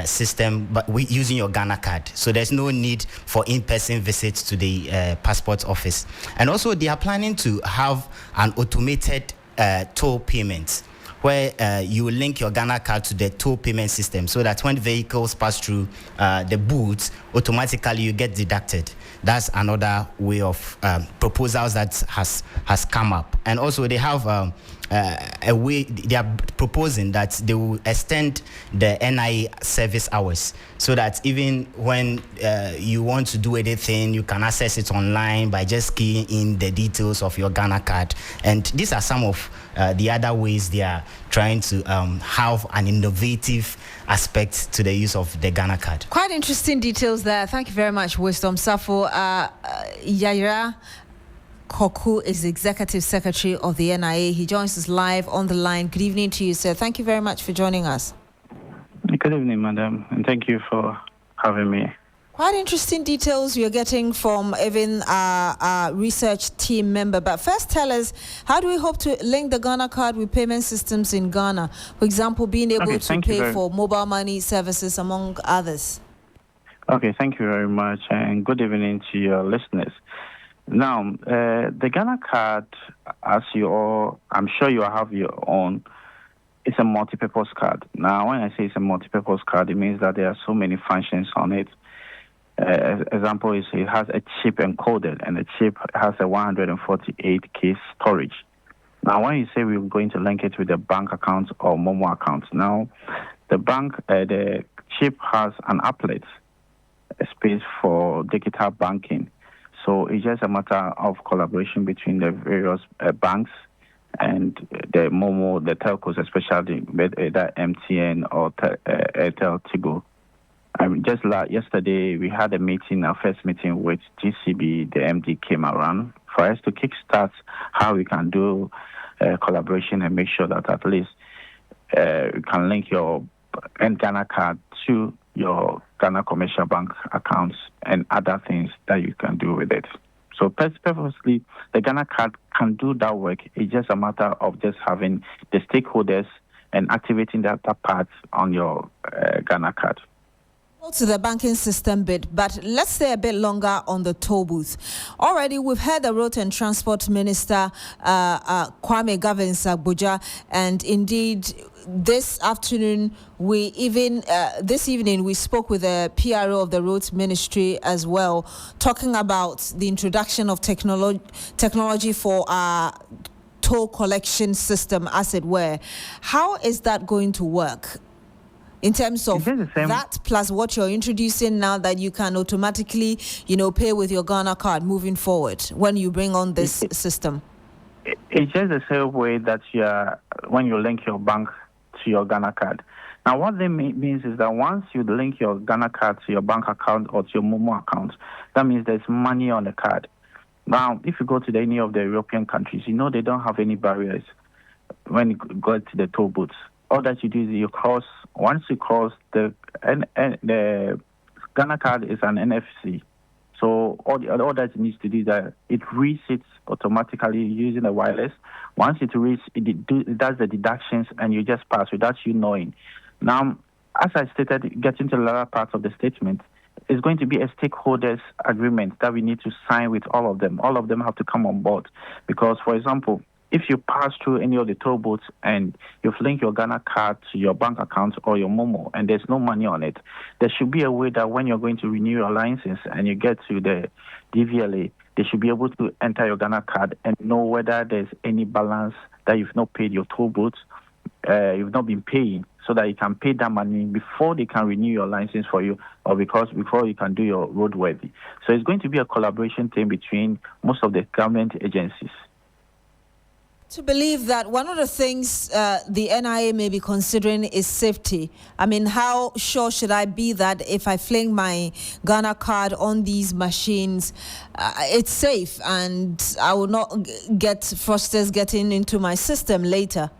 system, but using your Ghana card. So there's no need for in-person visits to the passport office. And also they are planning to have an automated toll payment where you link your Ghana card to the toll payment system so that when vehicles pass through the booths, automatically you get deducted. That's another way of proposals that has come up. And also they have a way, they are proposing that they will extend the NIA service hours so that even when you want to do anything, you can access it online by just keying in the details of your Ghana card. And these are some of the other ways they are trying to have an innovative aspect to the use of the Ghana card. Quite interesting details there. Thank you very much, Wisdom Safo. Yaira Koku is the Executive Secretary of the NIA. He joins us live on the line. Good evening to you, sir. Thank you very much for joining us. Good evening, madam, and thank you for having me. Quite interesting details you're getting from even our research team member. But first, tell us, how do we hope to link the Ghana card with payment systems in Ghana? For example, being able to pay for mobile money services, among others. Okay, thank you very much, and good evening to your listeners. Now, the Ghana card, as I'm sure you have your own, it's a multi-purpose card. Now, when I say it's a multi-purpose card, it means that there are so many functions on it. Example is it has a chip encoded, and the chip has a 148K storage. Now, when you say we're going to link it with a bank account or Momo account, now the chip has an applet, a space for digital banking. So it's just a matter of collaboration between the various banks and the Momo, the telcos, especially either MTN or Airtel Tigo. Just yesterday, we had a meeting, our first meeting with GCB. The MD came around for us to kickstart how we can do collaboration and make sure that at least you can link your Ghana card to your Ghana commercial bank accounts and other things that you can do with it. So purposely, the Ghana card can do that work. It's just a matter of just having the stakeholders and activating that part on your Ghana card. To the banking system bit, but let's stay a bit longer on the toll booth. Already, we've heard the Road and Transport Minister, Kwame Gavin-Sagboja, and indeed, this afternoon, this evening, we spoke with the PRO of the Roads Ministry as well, talking about the introduction of technology for our toll collection system, as it were. How is that going to work? In terms of that plus what you're introducing now, that you can automatically, pay with your Ghana card moving forward when you bring on this system? It's just the same way that when you link your bank to your Ghana card. Now, what that means is that once you link your Ghana card to your bank account or to your Momo account, that means there's money on the card. Now, if you go to any of the European countries, they don't have any barriers when you go to the toll booths. All that you do is you cross. Once you cross, the Ghana card is an NFC. So all that it needs to do is that it resets automatically using the wireless. Once it reads, it does the deductions and you just pass without you knowing. Now, as I stated, getting to the latter part of the statement, it's going to be a stakeholders agreement that we need to sign with all of them. All of them have to come on board because, for example, if you pass through any of the toll booths and you've linked your Ghana card to your bank account or your Momo and there's no money on it, there should be a way that when you're going to renew your license and you get to the DVLA, they should be able to enter your Ghana card and know whether there's any balance that you've not paid your toll booths, you've not been paying, so that you can pay that money before they can renew your license for you or before you can do your roadworthy. So it's going to be a collaboration thing between most of the government agencies. To believe that one of the things the NIA may be considering is safety. I mean, how sure should I be that if I fling my Ghana card on these machines, it's safe and I will not get fraudsters getting into my system later?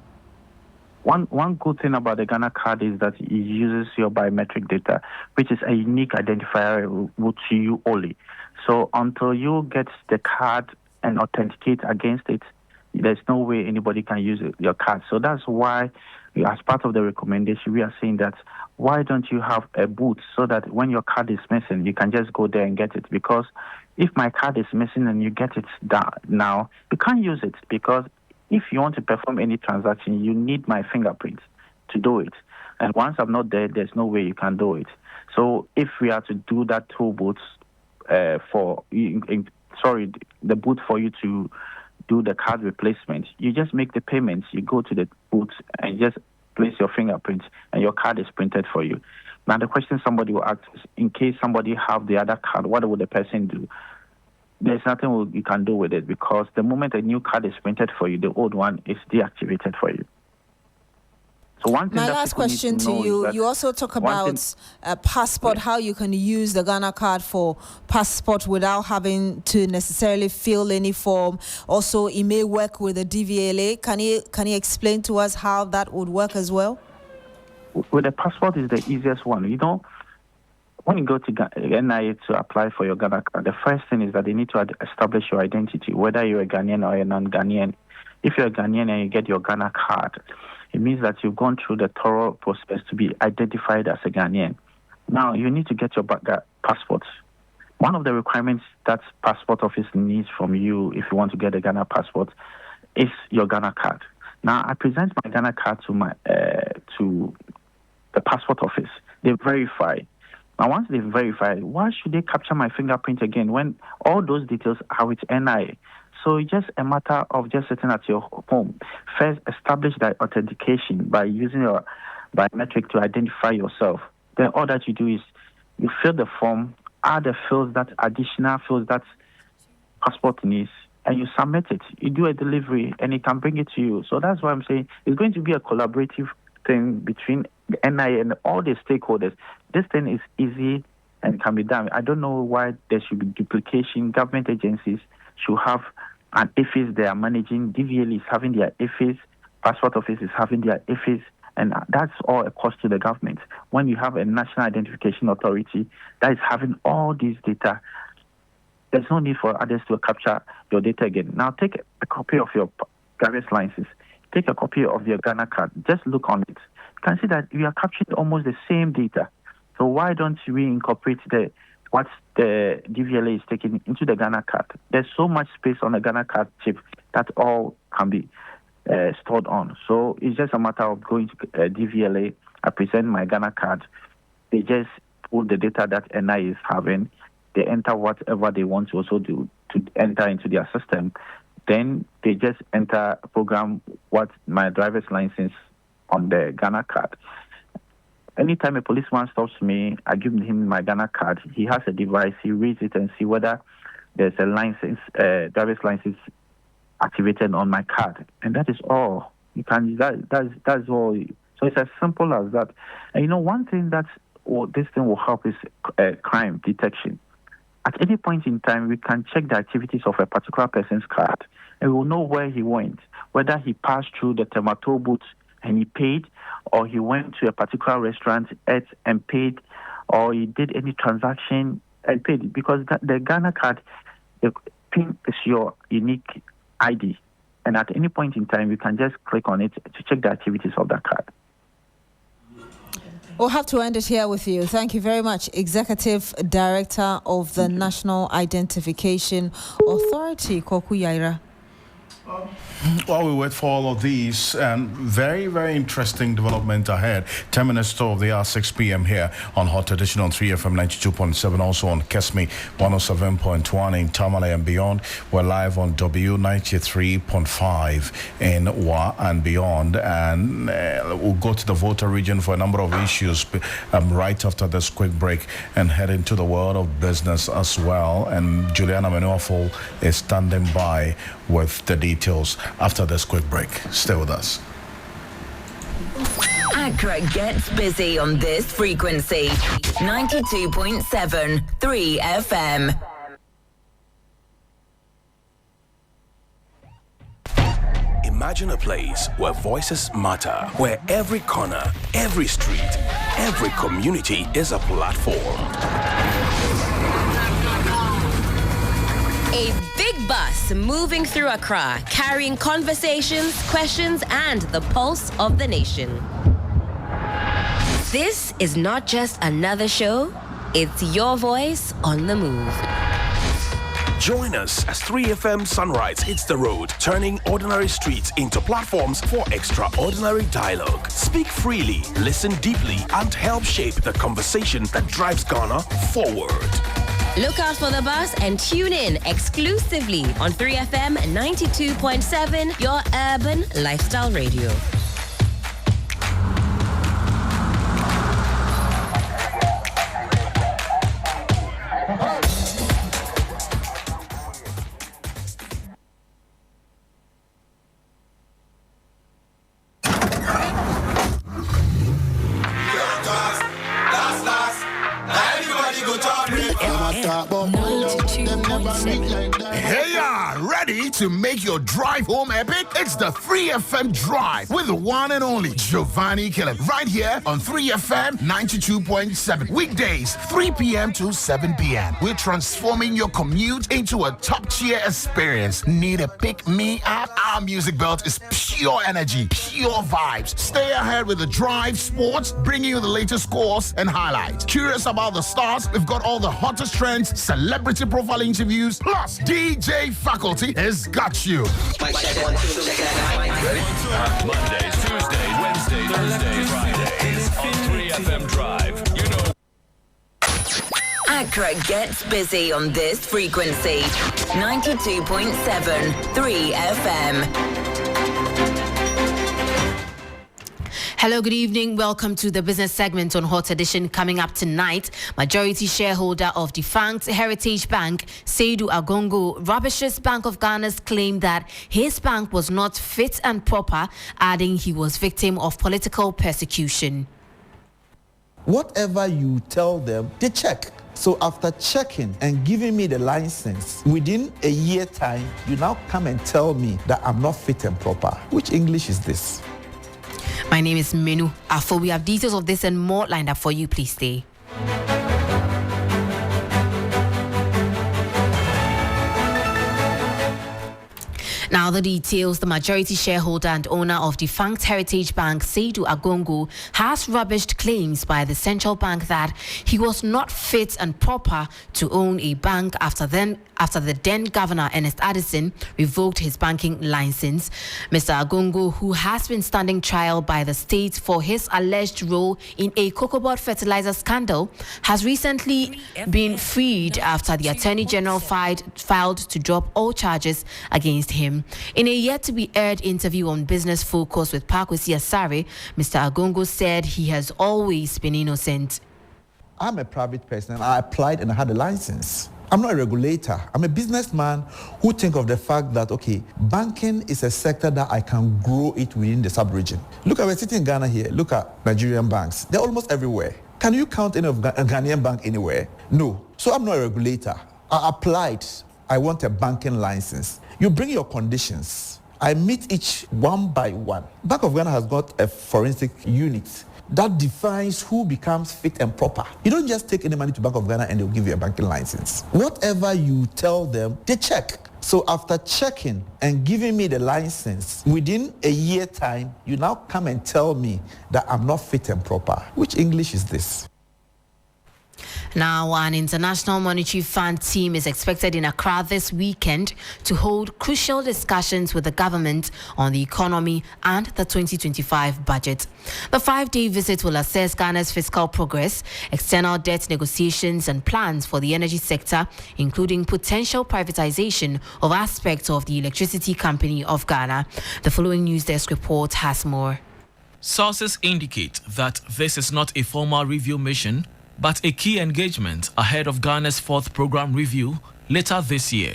One good thing about the Ghana card is that it uses your biometric data, which is a unique identifier to you only. So until you get the card and authenticate against it, there's no way anybody can use your card. So that's why, as part of the recommendation, we are saying that why don't you have a booth so that when your card is missing, you can just go there and get it? Because if my card is missing and you get it now, you can't use it because if you want to perform any transaction, you need my fingerprint to do it. And once I'm not there, there's no way you can do it. So if we are to do that toll booth the booth for you to do the card replacement, you just make the payments, you go to the booth and just place your fingerprint and your card is printed for you. Now the question somebody will ask is, in case somebody have the other card, what would the person do? There's nothing you can do with it because the moment a new card is printed for you, the old one is deactivated for you. So one thing my last question to you, you also talk about passport, how you can use the Ghana card for passport without having to necessarily fill any form. Also, it may work with the DVLA. Can you explain to us how that would work as well? With the passport is the easiest one. When you go to NIA to apply for your Ghana card, the first thing is that they need to establish your identity, whether you're a Ghanaian or a non-Ghanaian. If you're a Ghanaian and you get your Ghana card, it means that you've gone through the thorough process to be identified as a Ghanaian. Now, you need to get your passport. One of the requirements that passport office needs from you if you want to get a Ghana passport is your Ghana card. Now, I present my Ghana card to the passport office. They verify. Now, once they verify, why should they capture my fingerprint again when all those details are with NIA? So it's just a matter of just sitting at your home. First, establish that authentication by using your biometric to identify yourself. Then all that you do is you fill the form, add the additional fields that passport needs, and you submit it. You do a delivery, and it can bring it to you. So that's why I'm saying it's going to be a collaborative thing between the NIA and all the stakeholders. This thing is easy and can be done. I don't know why there should be duplication. Government agencies should have an EFIS they are managing. DVL is having their EFIS. Passport office is having their EFIS. And that's all a cost to the government. When you have a national identification authority that is having all these data, there's no need for others to capture your data again. Now take a copy of your driver's license. Take a copy of your Ghana card. Just look on it. You can see that we are capturing almost the same data. So why don't we incorporate what the DVLA is taking into the Ghana card? There's so much space on the Ghana card chip that all can be stored on. So it's just a matter of going to DVLA. I present my Ghana card. They just put the data that NI is having. They enter whatever they want to also do to enter into their system. Then they just program what my driver's license on the Ghana card. Anytime a policeman stops me, I give him my Ghana card. He has a device. He reads it and see whether there's a license, driver's license activated on my card, and that is all. You can that's all. So it's as simple as that. And one thing that this thing will help is crime detection. At any point in time, we can check the activities of a particular person's card, and we will know where he went, whether he passed through the tomato booth and he paid, or he went to a particular restaurant, ate and paid, or he did any transaction and paid. Because the Ghana card, the PIN is your unique ID, and at any point in time, you can just click on it to check the activities of that card. We'll have to end it here with you. Thank you very much, Executive Director of the National Identification Authority, Koku Yaira. While we wait for all of these, and very, very interesting development ahead. 10 minutes to the hour, 6 p.m. here on Hot Edition on 3FM 92.7, also on Kesme 107.1 in Tamale and beyond. We're live on W93.5 in Wa and beyond. And we'll go to the voter region for a number of issues right after this quick break and head into the world of business as well. And Juliana Menuafo is standing by with the details after this quick break. Stay with us. Accra gets busy on this frequency. 92.7 3FM. Imagine a place where voices matter, where every corner, every street, every community is a platform. A big bus moving through Accra, carrying conversations, questions, and the pulse of the nation. This is not just another show, it's your voice on the move. Join us as 3FM Sunrise hits the road, turning ordinary streets into platforms for extraordinary dialogue. Speak freely, listen deeply, and help shape the conversation that drives Ghana forward. Look out for the bus and tune in exclusively on 3FM 92.7, your urban lifestyle radio. Hey, ready to make your drive home epic? It's the 3FM Drive with the one and only Giovanni Killen right here on 3FM 92.7. Weekdays, 3 p.m. to 7 p.m. We're transforming your commute into a top-tier experience. Need a pick-me-up? Our music belt is pure energy, pure vibes. Stay ahead with the Drive Sports, bringing you the latest scores and highlights. Curious about the stars? We've got all the hottest trends, celebrity profile interviews, plus DJ faculty has got you. Mondays, Tuesdays, Wednesdays, Thursdays, Fridays on 3FM Drive. You know. Accra gets busy on this frequency. 92.7 3FM. Hello, good evening. Welcome to the business segment on Hot Edition. Coming up tonight, majority shareholder of defunct Heritage Bank, Seydou Agongo, rubbishes Bank of Ghana's claim that his bank was not fit and proper, adding he was victim of political persecution. Whatever you tell them, they check. So after checking and giving me the license, within a year time, you now come and tell me that I'm not fit and proper. Which English is this? My name is Menu Afo. We have details of this and more lined up for you. Please stay. Now the details. The majority shareholder and owner of defunct Heritage Bank, Seydou Agongo, has rubbished claims by the central bank that he was not fit and proper to own a bank after the then governor, Ernest Addison, revoked his banking license. Mr. Agongo, who has been standing trial by the state for his alleged role in a cocoa butter fertilizer scandal, has recently been freed after the Attorney General filed to drop all charges against him. program. In a yet-to-be-aired interview on Business Focus with Pakwesi Asare, Mr. Agongo said he has always been innocent. I'm a private person and I applied and I had a license. I'm not a regulator. I'm a businessman who think of the fact that, okay, banking is a sector that I can grow it within the sub-region. Look, we're sitting in Ghana here. Look at Nigerian banks. They're almost everywhere. Can you count any of a Ghanaian bank anywhere? No. So I'm not a regulator. I applied. I want a banking license. You bring your conditions. I meet each one by one. Bank of Ghana has got a forensic unit that defines who becomes fit and proper. You don't just take any money to Bank of Ghana and they'll give you a banking license. Whatever you tell them, they check. So after checking and giving me the license, within a year time, you now come and tell me that I'm not fit and proper. Which English is this? Now, an International Monetary Fund team is expected in Accra this weekend to hold crucial discussions with the government on the economy and the 2025 budget. The 5-day visit will assess Ghana's fiscal progress, external debt negotiations and plans for the energy sector, including potential privatization of aspects of the Electricity Company of Ghana. The following news desk report has more. Sources indicate that this is not a formal review mission, but a key engagement ahead of Ghana's 4th program review later this year.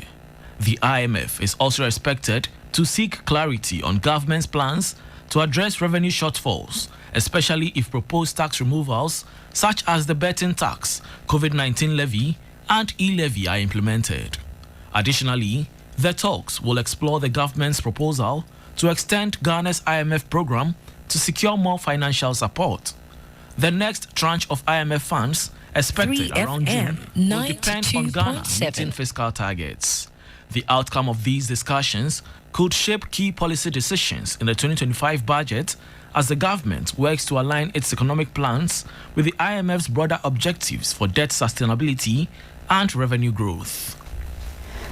The IMF is also expected to seek clarity on government's plans to address revenue shortfalls, especially if proposed tax removals such as the betting tax, COVID-19 levy, and e-levy are implemented. Additionally, the talks will explore the government's proposal to extend Ghana's IMF program to secure more financial support. The next tranche of IMF funds, expected around June, will depend on Ghana meeting fiscal targets. The outcome of these discussions could shape key policy decisions in the 2025 budget as the government works to align its economic plans with the IMF's broader objectives for debt sustainability and revenue growth.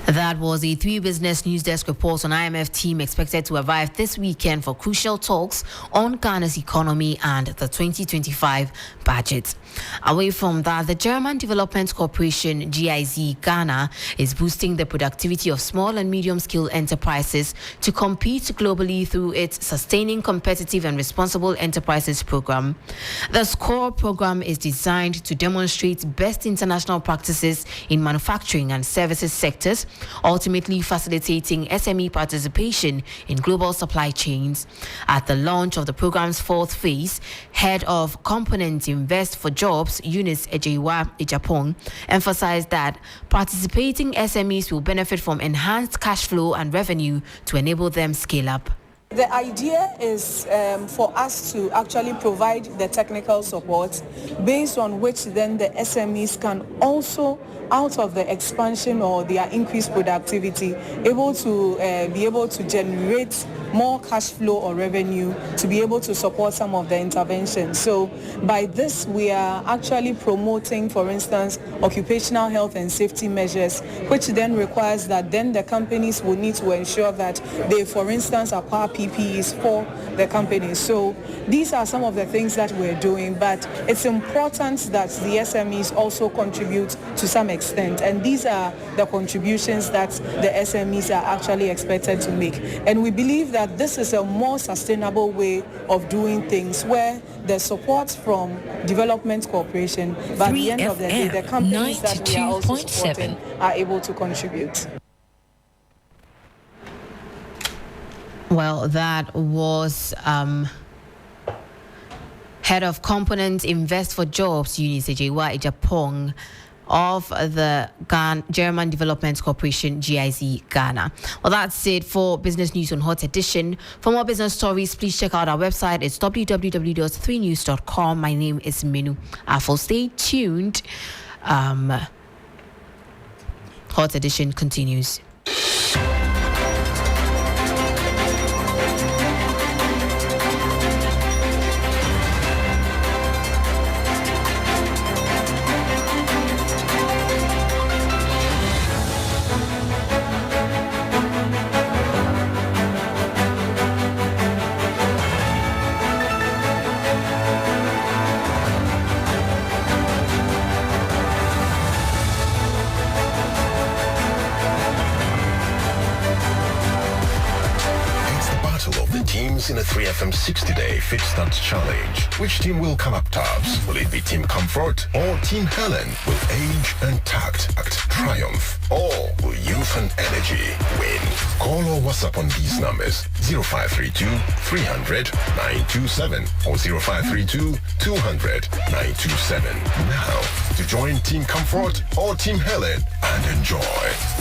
That was a 3 Business News Desk report on IMF team expected to arrive this weekend for crucial talks on Ghana's economy and the 2025 budget. Away from that, the German Development Corporation GIZ Ghana is boosting the productivity of small and medium-scale enterprises to compete globally through its Sustaining Competitive and Responsible Enterprises program. The SCORE program is designed to demonstrate best international practices in manufacturing and services sectors, ultimately facilitating SME participation in global supply chains. At the launch of the program's 4th phase, Head of Component Invest for Jobs, Eunice Ejewa Ejapong, emphasized that participating SMEs will benefit from enhanced cash flow and revenue to enable them scale up. The idea is for us to actually provide the technical support based on which then the SMEs can also, out of the expansion or their increased productivity, be able to generate more cash flow or revenue to be able to support some of the interventions. So by this, we are actually promoting, for instance, occupational health and safety measures, which then requires that then the companies will need to ensure that they, for instance, acquire PPEs for the companies. So these are some of the things that we're doing, but it's important that the SMEs also contribute to some extent, and these are the contributions that the SMEs are actually expected to make. And we believe that this is a more sustainable way of doing things, where the support from Development Corporation, by the end of the day, the companies that we are also supporting are able to contribute. Well, that was Head of Component Invest for Jobs, Eunice Ejewa Ejapong, of the German Development Corporation, GIZ Ghana. Well, that's it for Business News on Hot Edition. For more business stories, please check out our website. It's www.3news.com. My name is Minu Afo. Stay tuned. Hot Edition continues. teams in a 3FM 60-day Fit Start Challenge. Which team will come up tops? Will it be Team Comfort or Team Helen? Will age and tact triumph? Or will youth and energy win? Call or WhatsApp on these numbers: 0532 300 927 or 0532 200 927. Now, to join Team Comfort or Team Helen and enjoy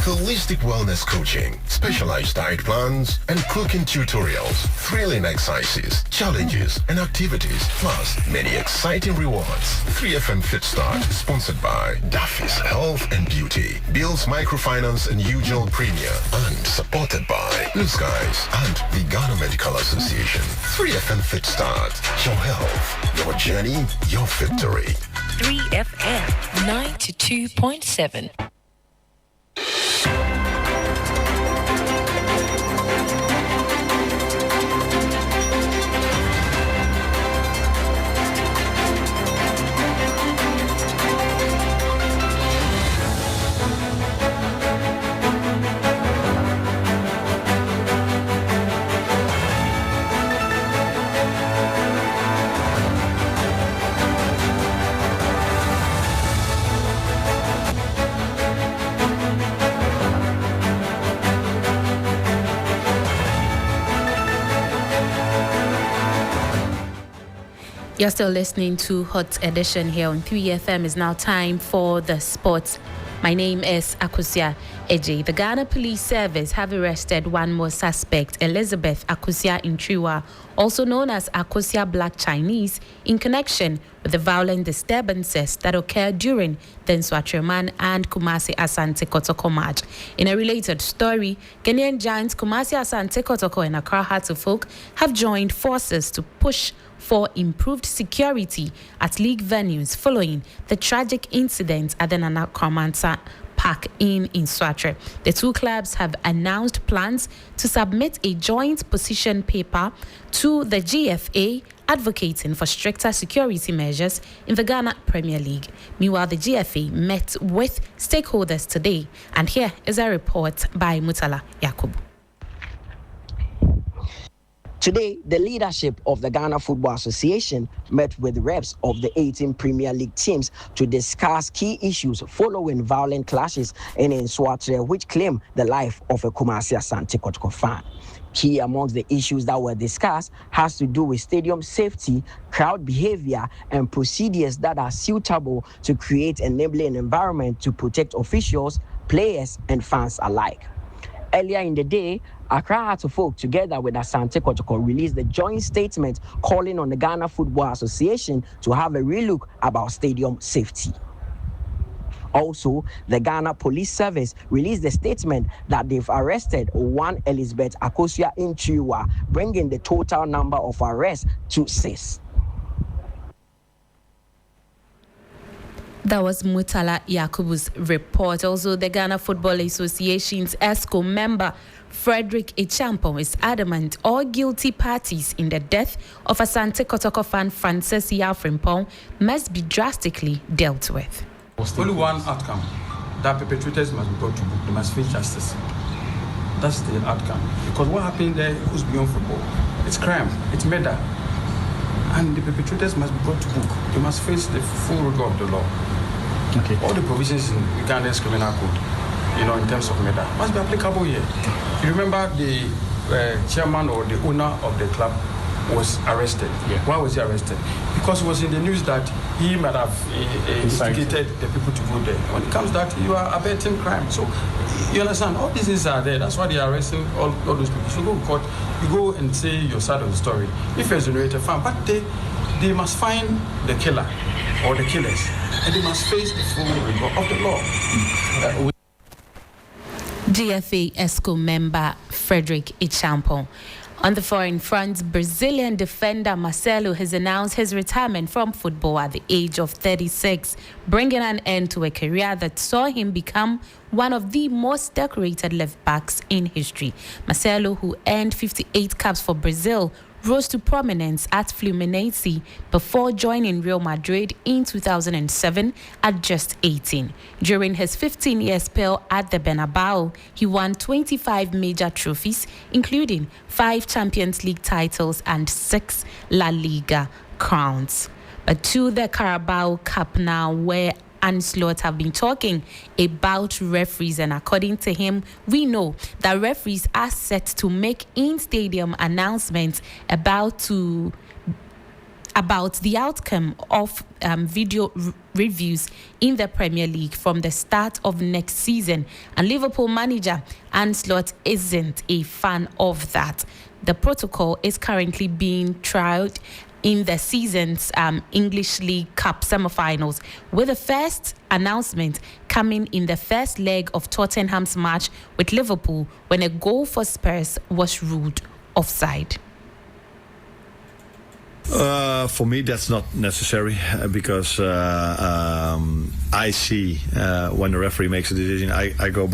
holistic wellness coaching, specialized diet plans, and cooking tutorials, thrilling exercises, challenges, and activities, plus many exciting rewards. 3FM Fit Start, sponsored by Daffy's Health and Beauty, Bill's Microfinance and UGL Premier, and supported by Blue Skies and the Ghana Medical Association. 3FM Fit Start, your health, your journey, your victory. 3FM 92.7. You're still listening to Hot Edition here on 3FM. It's now time for the sports. My name is Akosia Eje. The Ghana Police Service have arrested one more suspect, Elizabeth Akosia Intriwa, also known as Akosia Black Chinese, in connection with the violent disturbances that occurred during the Nswatreman and Kumasi Asante Kotoko match. In a related story, Ghanaian giants Kumasi Asante Kotoko and Accra Hearts of Oak have joined forces to push for improved security at league venues following the tragic incident at the Nana Kwamasa Park in Nswatre. The two clubs have announced plans to submit a joint position paper to the GFA advocating for stricter security measures in the Ghana Premier League. Meanwhile, the GFA met with stakeholders today, and here is a report by Mutala Yakubu. Today, the leadership of the Ghana Football Association met with reps of the 18 Premier League teams to discuss key issues following violent clashes in Nswatre, which claimed the life of a Kumasi Asante Kotoko fan. Key amongst the issues that were discussed has to do with stadium safety, crowd behavior, and procedures that are suitable to create an enabling environment to protect officials, players, and fans alike. Earlier in the day, Accra Hearts of Oak, together with Asante Kotoko, released a joint statement calling on the Ghana Football Association to have a relook about stadium safety. Also, the Ghana Police Service released a statement that they've arrested one Elizabeth Akosia Intriwa, bringing the total number of arrests to 6. That was Mutala Yakubu's report. Also, the Ghana Football Association's ESCO member Frederick Echampo is adamant all guilty parties in the death of Asante Kotoko fan Francis Yafrimpong must be drastically dealt with. Only one outcome, that perpetrators must be brought to book, they must face justice. That's the outcome. Because what happened there goes beyond football. It's crime, it's murder. And the perpetrators must be brought to book. They must face the full rigor of the law. Okay. All the provisions in Uganda's criminal code, in terms of murder, must be applicable here. You remember the chairman or the owner of the club was arrested. Yeah. Why was he arrested? Because it was in the news that he might have instigated the people to go there. When it comes that, you are abetting crime. So, you understand, all these things are there. That's why they are arresting all those people. So you go to court, you go and say your side of the story. If you're exonerated, fine. But they must find the killer or the killers, and they must face the full rigor of the law. GFA ESCO member Frederick Echampo. On the foreign front, Brazilian defender Marcelo has announced his retirement from football at the age of 36, bringing an end to a career that saw him become one of the most decorated left-backs in history. Marcelo, who earned 58 caps for Brazil, rose to prominence at Fluminense before joining Real Madrid in 2007 at just 18. During his 15-year spell at the Bernabeu, he won 25 major trophies, including 5 Champions League titles and 6 La Liga crowns. But to the Carabao Cup now, where Ancelot have been talking about referees, and according to him, we know that referees are set to make in-stadium announcements about the outcome of video reviews in the Premier League from the start of next season, and Liverpool manager Ancelot isn't a fan of that. The protocol is currently being trialed in the season's English League Cup semi-finals, with the first announcement coming in the first leg of Tottenham's match with Liverpool when a goal for Spurs was ruled offside. For me, that's not necessary because I see when the referee makes a decision, I go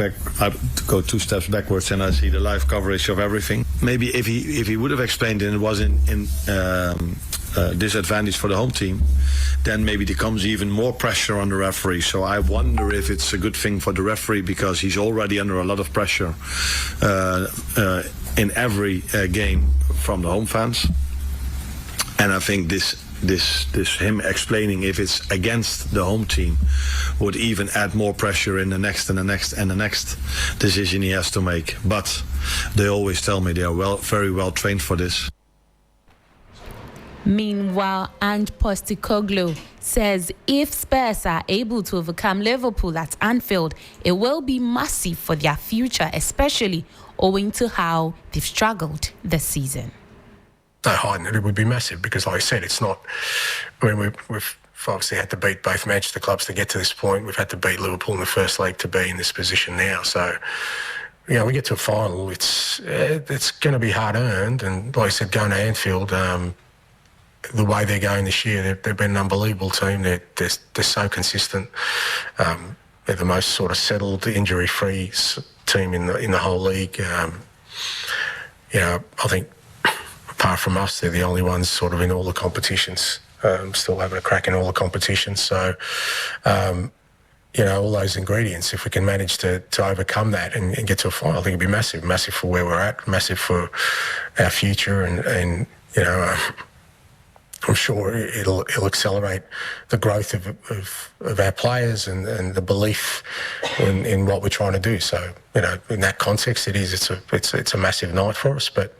2 steps backwards and I see the live coverage of everything. Maybe if he would have explained and it was in disadvantage for the home team, then maybe there comes even more pressure on the referee. So I wonder if it's a good thing for the referee because he's already under a lot of pressure in every game from the home fans. And I think this him explaining if it's against the home team would even add more pressure in the next and the next and the next decision he has to make. But they always tell me they are very well trained for this. Meanwhile, Ange Postecoglou says if Spurs are able to overcome Liverpool at Anfield, it will be massive for their future, especially owing to how they've struggled this season. No hiding it would be massive because, like I said, it's not. I mean, we've obviously had to beat both Manchester clubs to get to this point. We've had to beat Liverpool in the first leg to be in this position now. So, we get to a final. It's going to be hard earned, and like I said, going to Anfield, the way they're going this year, they've been an unbelievable team. They're so consistent. They're the most sort of settled, injury-free team in the whole league. I think. Apart from us, they're the only ones sort of in all the competitions, still having a crack in all the competitions. So, all those ingredients, if we can manage to overcome that and get to a final, I think it'd be massive for where we're at, massive for our future, and I'm sure it'll accelerate the growth of our players and the belief in what we're trying to do. So, in that context, it's a massive night for us. But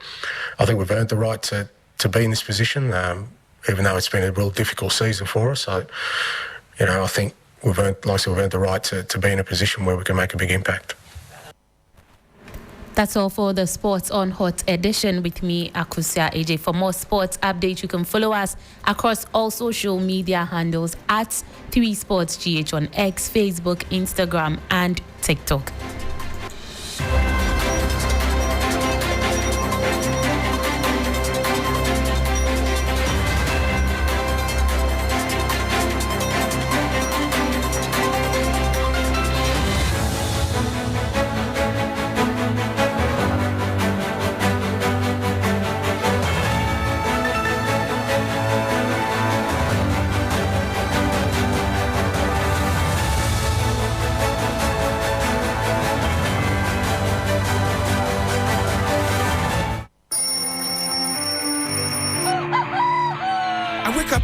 I think we've earned the right to be in this position, even though it's been a real difficult season for us. So, I think we've earned the right to be in a position where we can make a big impact. That's all for the Sports on Hot edition with me, Akusia AJ. For more sports updates, you can follow us across all social media handles at 3SportsGH on X, Facebook, Instagram, and TikTok.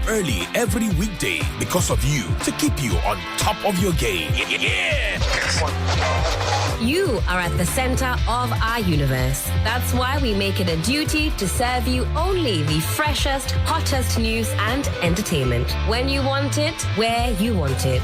Early every weekday because of you, to keep you on top of your game. Yeah! You are at the center of our universe. That's why we make it a duty to serve you only the freshest, hottest news and entertainment. When you want it, where you want it.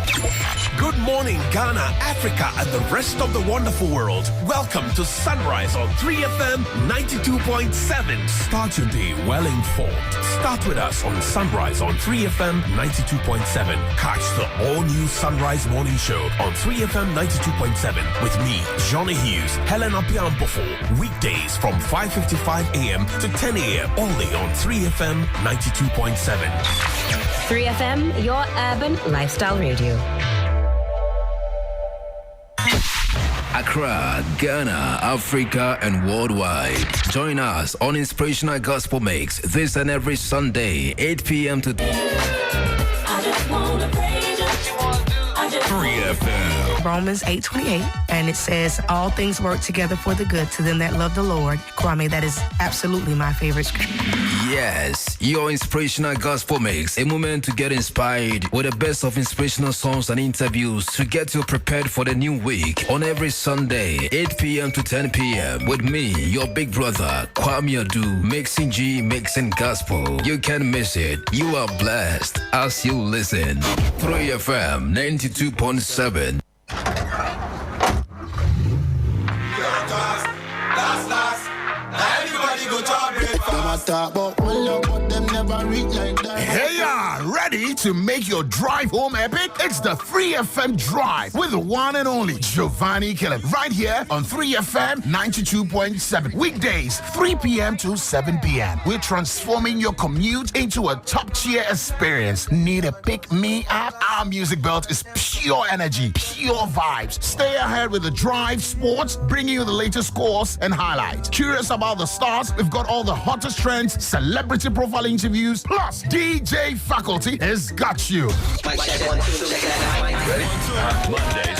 Good morning, Ghana, Africa, and the rest of the wonderful world. Welcome to Sunrise on 3FM 92.7. Start your day well informed. Start with us on Sunrise on 3FM 92.7. Catch the all-new Sunrise Morning Show on 3FM 92.7 with me, Johnny Hughes, Helen Apiampofo. Weekdays from 5:55 a.m. to 10 a.m. only on 3FM 92.7. 3FM, your urban lifestyle radio. Accra, Ghana, Africa, and worldwide. Join us on Inspirational Gospel Mix this and every Sunday, 8 p.m. to 3 FM. Romans 8:28, and it says, all things work together for the good to them that love the Lord. Kwame, that is absolutely my favorite scripture. Yes, your Inspirational Gospel Mix, a moment to get inspired with the best of inspirational songs and interviews to get you prepared for the new week on every Sunday, 8 p.m. to 10 p.m. with me, your big brother, Kwame Adu, mixing G, mixing gospel. You can't miss it. You are blessed as you listen. 3FM 92.7. Hey, ready to make your drive home epic? It's the 3FM Drive with the one and only Giovanni Killen right here on 3FM 92.7. Weekdays, 3 p.m. to 7 p.m. We're transforming your commute into a top-tier experience. Need a pick-me-up? Our music belt is pure energy, pure vibes. Stay ahead with the Drive Sports, bringing you the latest scores and highlights. Curious about the stars? We've got all the hottest trends, celebrity profile interviews, plus DJ faculty has got you. Mondays,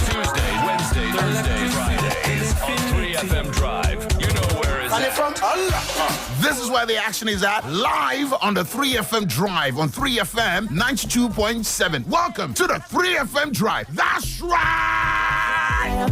Tuesdays, Wednesdays, Thursdays, Fridays on 3FM Drive. You know where it's at. This is where the action is at, live on the 3FM Drive on 3FM 92.7. Welcome to the 3FM Drive. That's right!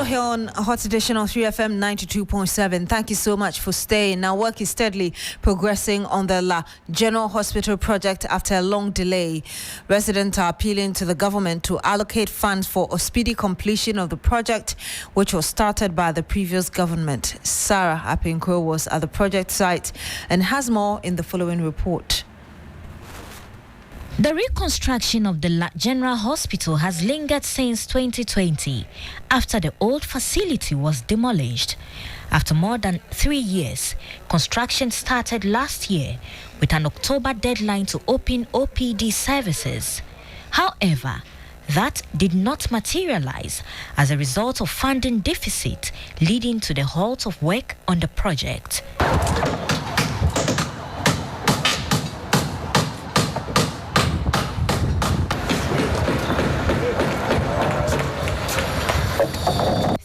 Here on a hot edition of 3FM 92.7. Thank you so much for staying. Now, work is steadily progressing on the La General Hospital project after a long delay. Residents are appealing to the government to allocate funds for a speedy completion of the project, which was started by the previous government. Sarah Apinkro was at the project site and has more in the following report. The reconstruction of the La General Hospital has lingered since 2020 after the old facility was demolished. After more than 3 years, construction started last year with an October deadline to open OPD services. However, that did not materialize as a result of funding deficit, leading to the halt of work on the project.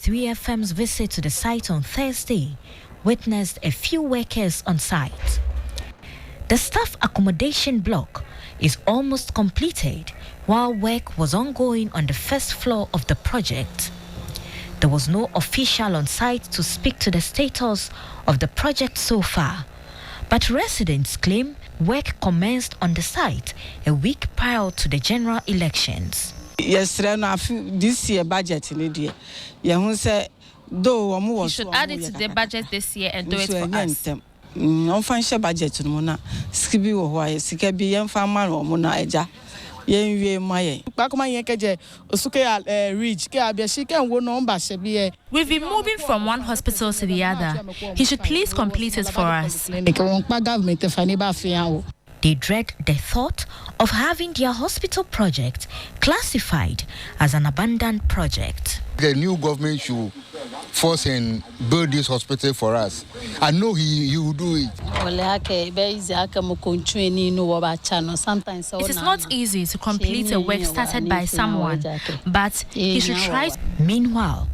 3FM's visit to the site on Thursday witnessed a few workers on site. The staff accommodation block is almost completed while work was ongoing on the first floor of the project. There was no official on site to speak to the status of the project so far, but residents claim work commenced on the site a week prior to the general elections. Yes, this year budget in India. You should add it to the budget this year and do it for us. Unfinancial budget no skibi wo ho sika bi yem fa ma no na eja yen wie maye pakoma yen keje osuke reach ke abiashi ke wo no mba she bi. We've been moving from one hospital to the other. He should please complete it for us. They dread the thought of having their hospital project classified as an abandoned project. The new government should force and build this hospital for us. I know he will do it. It is not easy to complete a work started by someone, but he should try. Meanwhile,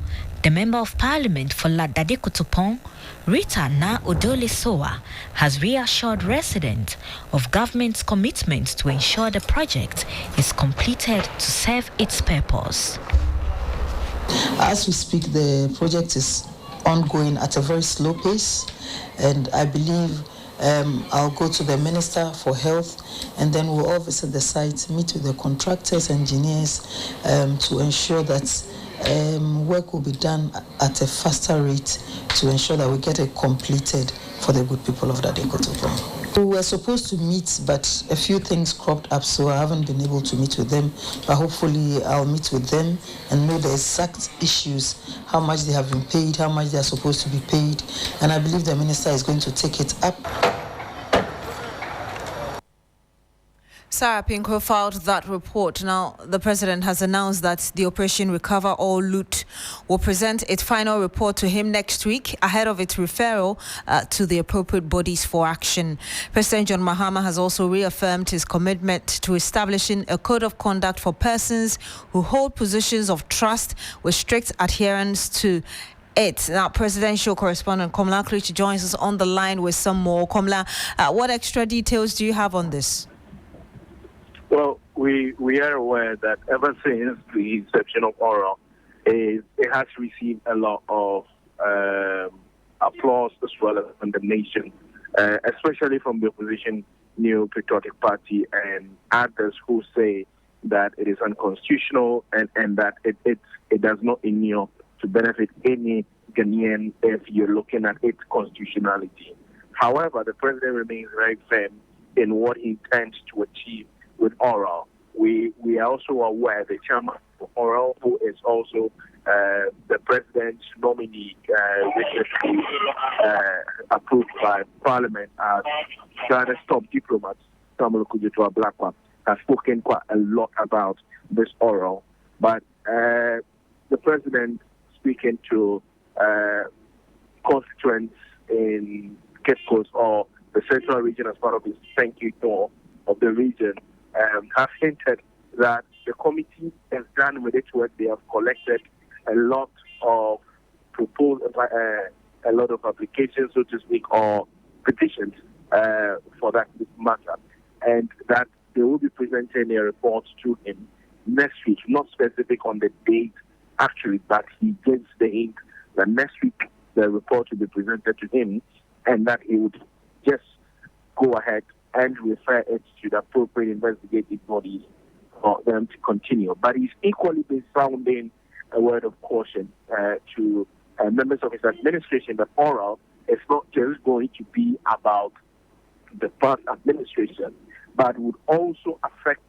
the Member of Parliament for Ladade Kutupong, Rita Na Odole Soa, has reassured residents of government's commitment to ensure the project is completed to serve its purpose. As we speak, the project is ongoing at a very slow pace, and I believe I'll go to the Minister for Health, and then we'll all visit the site, meet with the contractors, engineers, to ensure that work will be done at a faster rate to ensure that we get it completed for the good people of Dadekoto. We were supposed to meet, but a few things cropped up, so I haven't been able to meet with them. But hopefully I'll meet with them and know the exact issues, how much they have been paid, how much they are supposed to be paid. And I believe the minister is going to take it up. Sarah Pinko filed that report. Now, the president has announced that the Operation Recover All Loot will present its final report to him next week ahead of its referral to the appropriate bodies for action. President John Mahama has also reaffirmed his commitment to establishing a code of conduct for persons who hold positions of trust with strict adherence to it. Now, presidential correspondent Komla Akrofi joins us on the line with some more. Komla, what extra details do you have on this? Well, we are aware that ever since the inception of oral, it has received a lot of applause as well as condemnation, especially from the opposition New Patriotic Party and others who say that it is unconstitutional and that it does not inure to benefit any Ghanaian if you're looking at its constitutionality. However, the president remains very firm in what he intends to achieve with oral. We are also aware the chairman of oral, who is also the president's nominee, recently approved by Parliament as Ghana's top diplomat, Samuel Kudjetwa Blakwa, has spoken quite a lot about this oral. But the president speaking to constituents in Cape Coast or the central region as part of his thank you tour of the region, has hinted that the committee has done with its work. They have collected a lot of a lot of applications, so to speak, or petitions for that matter, and that they will be presenting a report to him next week. Not specific on the date, actually, but he gives the hint that next week the report will be presented to him, and that he would just go ahead and refer it to the appropriate investigative bodies for them to continue. But he's equally been sounding a word of caution to members of his administration that oral is not just going to be about the past administration, but would also affect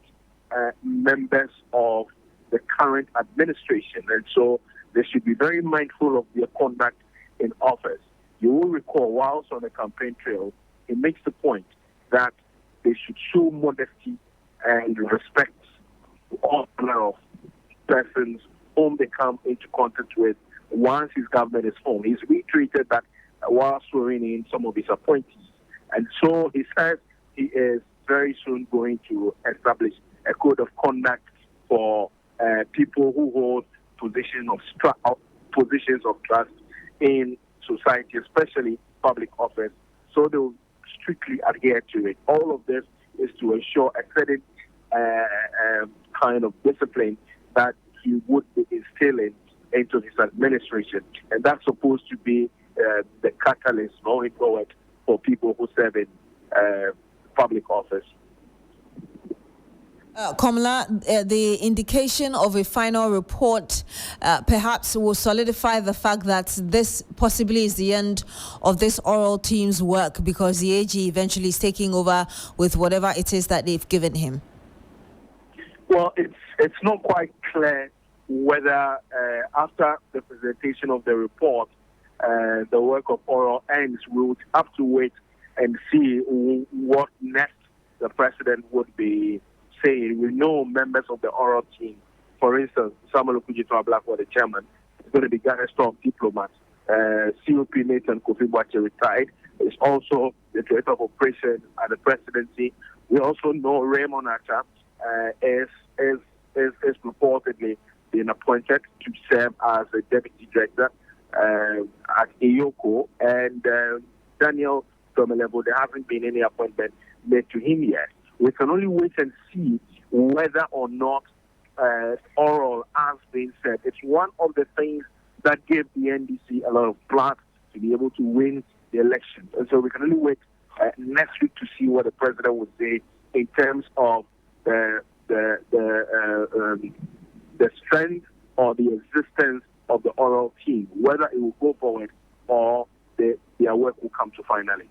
members of the current administration. And so they should be very mindful of their conduct in office. You will recall, whilst on the campaign trail, he makes the point that they should show modesty and respect to all manner of persons whom they come into contact with once his government is formed. He's reiterated that while swearing in some of his appointees. And so he says he is very soon going to establish a code of conduct for people who hold positions of trust in society, especially public office. So they will strictly adhere to it. All of this is to ensure a certain kind of discipline that he would be instilling into his administration. And that's supposed to be the catalyst going forward for people who serve in public office. Komla, the indication of a final report perhaps will solidify the fact that this possibly is the end of this oral team's work because the AG eventually is taking over with whatever it is that they've given him. Well, it's not quite clear whether after the presentation of the report, the work of oral ends. We would have to wait and see what next the president would be saying. We know members of the oral team, for instance, Samuel Kudjetwa Blakwa, the chairman, is going to be Ghana's top diplomat. COP Nathan Kofi Boakye retired. Is also the director of operations at the presidency. We also know Raymond Acha is reportedly been appointed to serve as a deputy director at EOCO, and Daniel Domelevo, there hasn't been any appointment made to him yet. We can only wait and see whether or not oral has been said. It's one of the things that gave the NDC a lot of blood to be able to win the election. And so we can only wait next week to see what the president would say in terms of the strength or the existence of the oral team, whether it will go forward or their work will come to finality.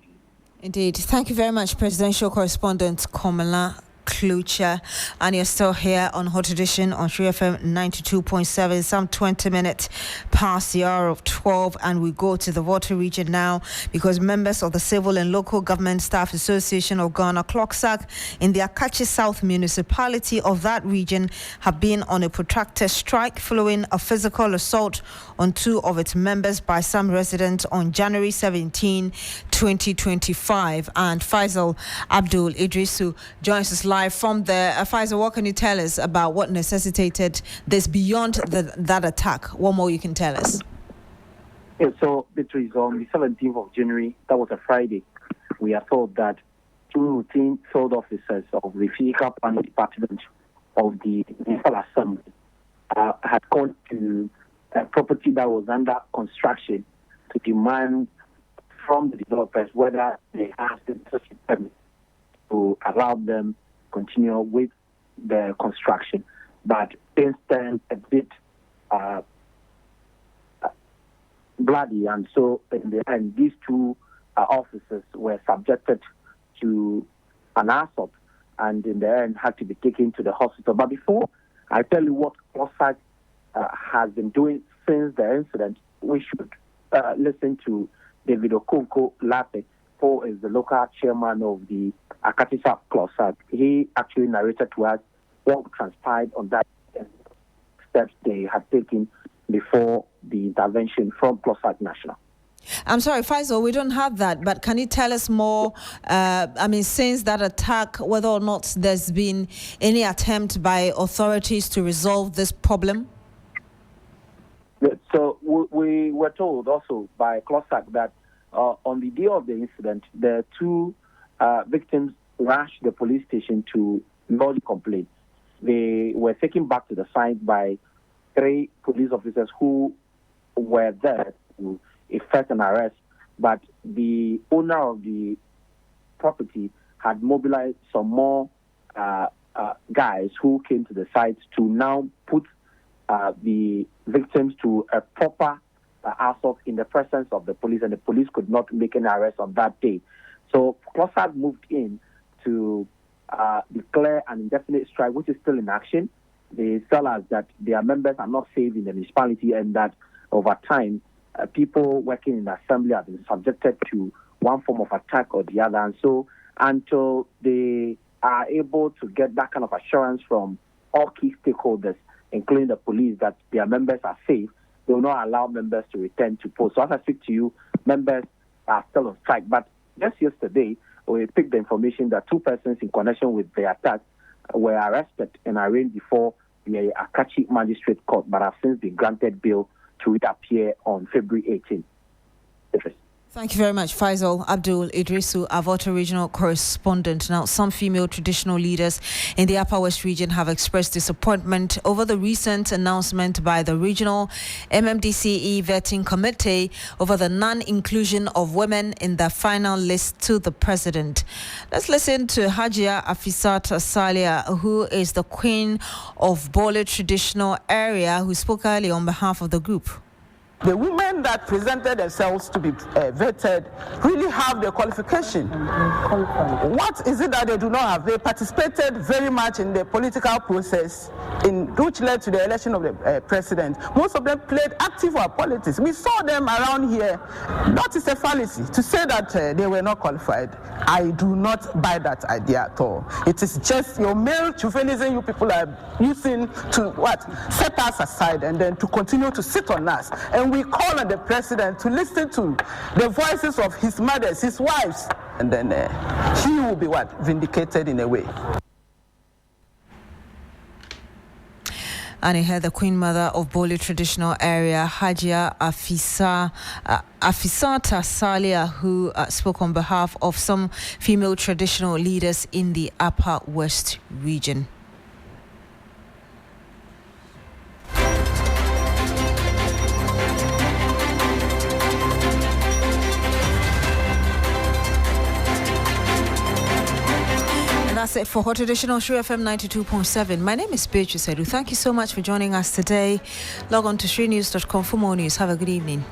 Indeed. Thank you very much, Presidential Correspondent Komala Klucher, and you're still here on Hot Edition on 3FM 92.7, some 20 minutes past the hour of 12, and we go to the Water region now because members of the Civil and Local Government Staff Association of Ghana, CLOGSAG, in the Akrofi South municipality of that region have been on a protracted strike following a physical assault on two of its members by some residents on January 17, 2025. And Faisal Abdul Idrisu joins us live from there. Faisal, what can you tell us about what necessitated this beyond that attack? What more you can tell us? Yeah, so Beatrice, on the 17th of January, that was a Friday, we are told that two routine field officers of the Physical Planning Department of the Municipal Assembly had gone to a property that was under construction to demand from the developers whether they have the necessary permit to allow them continue with the construction. But things turned a bit bloody, and so in the end, these two officers were subjected to an assault, and in the end had to be taken to the hospital. But before I tell you what CLOGSAG has been doing since the incident, we should listen to David Okonko Lape, who is the local chairman of the Akrofi South CLOGSAG. He actually narrated to us what transpired on that steps they had taken before the intervention from CLOGSAG National. I'm sorry, Faisal, we don't have that, but can you tell us more, since that attack, whether or not there's been any attempt by authorities to resolve this problem? So we were told also by CLOGSAG that on the day of the incident, the two victims rushed the police station to lodge complaint. They were taken back to the site by 3 police officers who were there to effect an arrest, but the owner of the property had mobilized some more guys who came to the site to now put the victims to a proper assault in the presence of the police, and the police could not make an arrest on that day. So CLOGSAG moved in to declare an indefinite strike, which is still in action. They tell us that their members are not safe in the municipality, and that over time, people working in the assembly have been subjected to one form of attack or the other. And so until they are able to get that kind of assurance from all key stakeholders, including the police, that their members are safe, they will not allow members to return to post. So as I speak to you, members are still on strike. But just yesterday, we picked the information that 2 persons in connection with the attack were arrested and arraigned before the Akrofi Magistrate Court, but have since been granted bail to reappear on February 18th. Thank you very much, Faisal Abdul Idrisu, our Water regional correspondent. Now, some female traditional leaders in the Upper West region have expressed disappointment over the recent announcement by the regional MMDCE vetting committee over the non-inclusion of women in the final list to the president. Let's listen to Hajia Afisat Salia, who is the queen of Bole traditional area, who spoke earlier on behalf of the group. The women that presented themselves to be vetted really have the qualification. What is it that they do not have? They participated very much in the political process which led to the election of the president. Most of them played active politics. We saw them around here. That is a fallacy to say that they were not qualified. I do not buy that idea at all. It is just your male chauvinism you people are using to set us aside and then to continue to sit on us. And we call on the president to listen to the voices of his mothers, his wives, and then he will be vindicated in a way. And he heard the Queen Mother of Bole traditional area, Hajia Afisata Salia, who spoke on behalf of some female traditional leaders in the Upper West region. that's it for Hot Edition on Shri FM 92.7. My name is Beatrice. Thank you so much for joining us today. Log on to shrinews.com for more news. Have a good evening.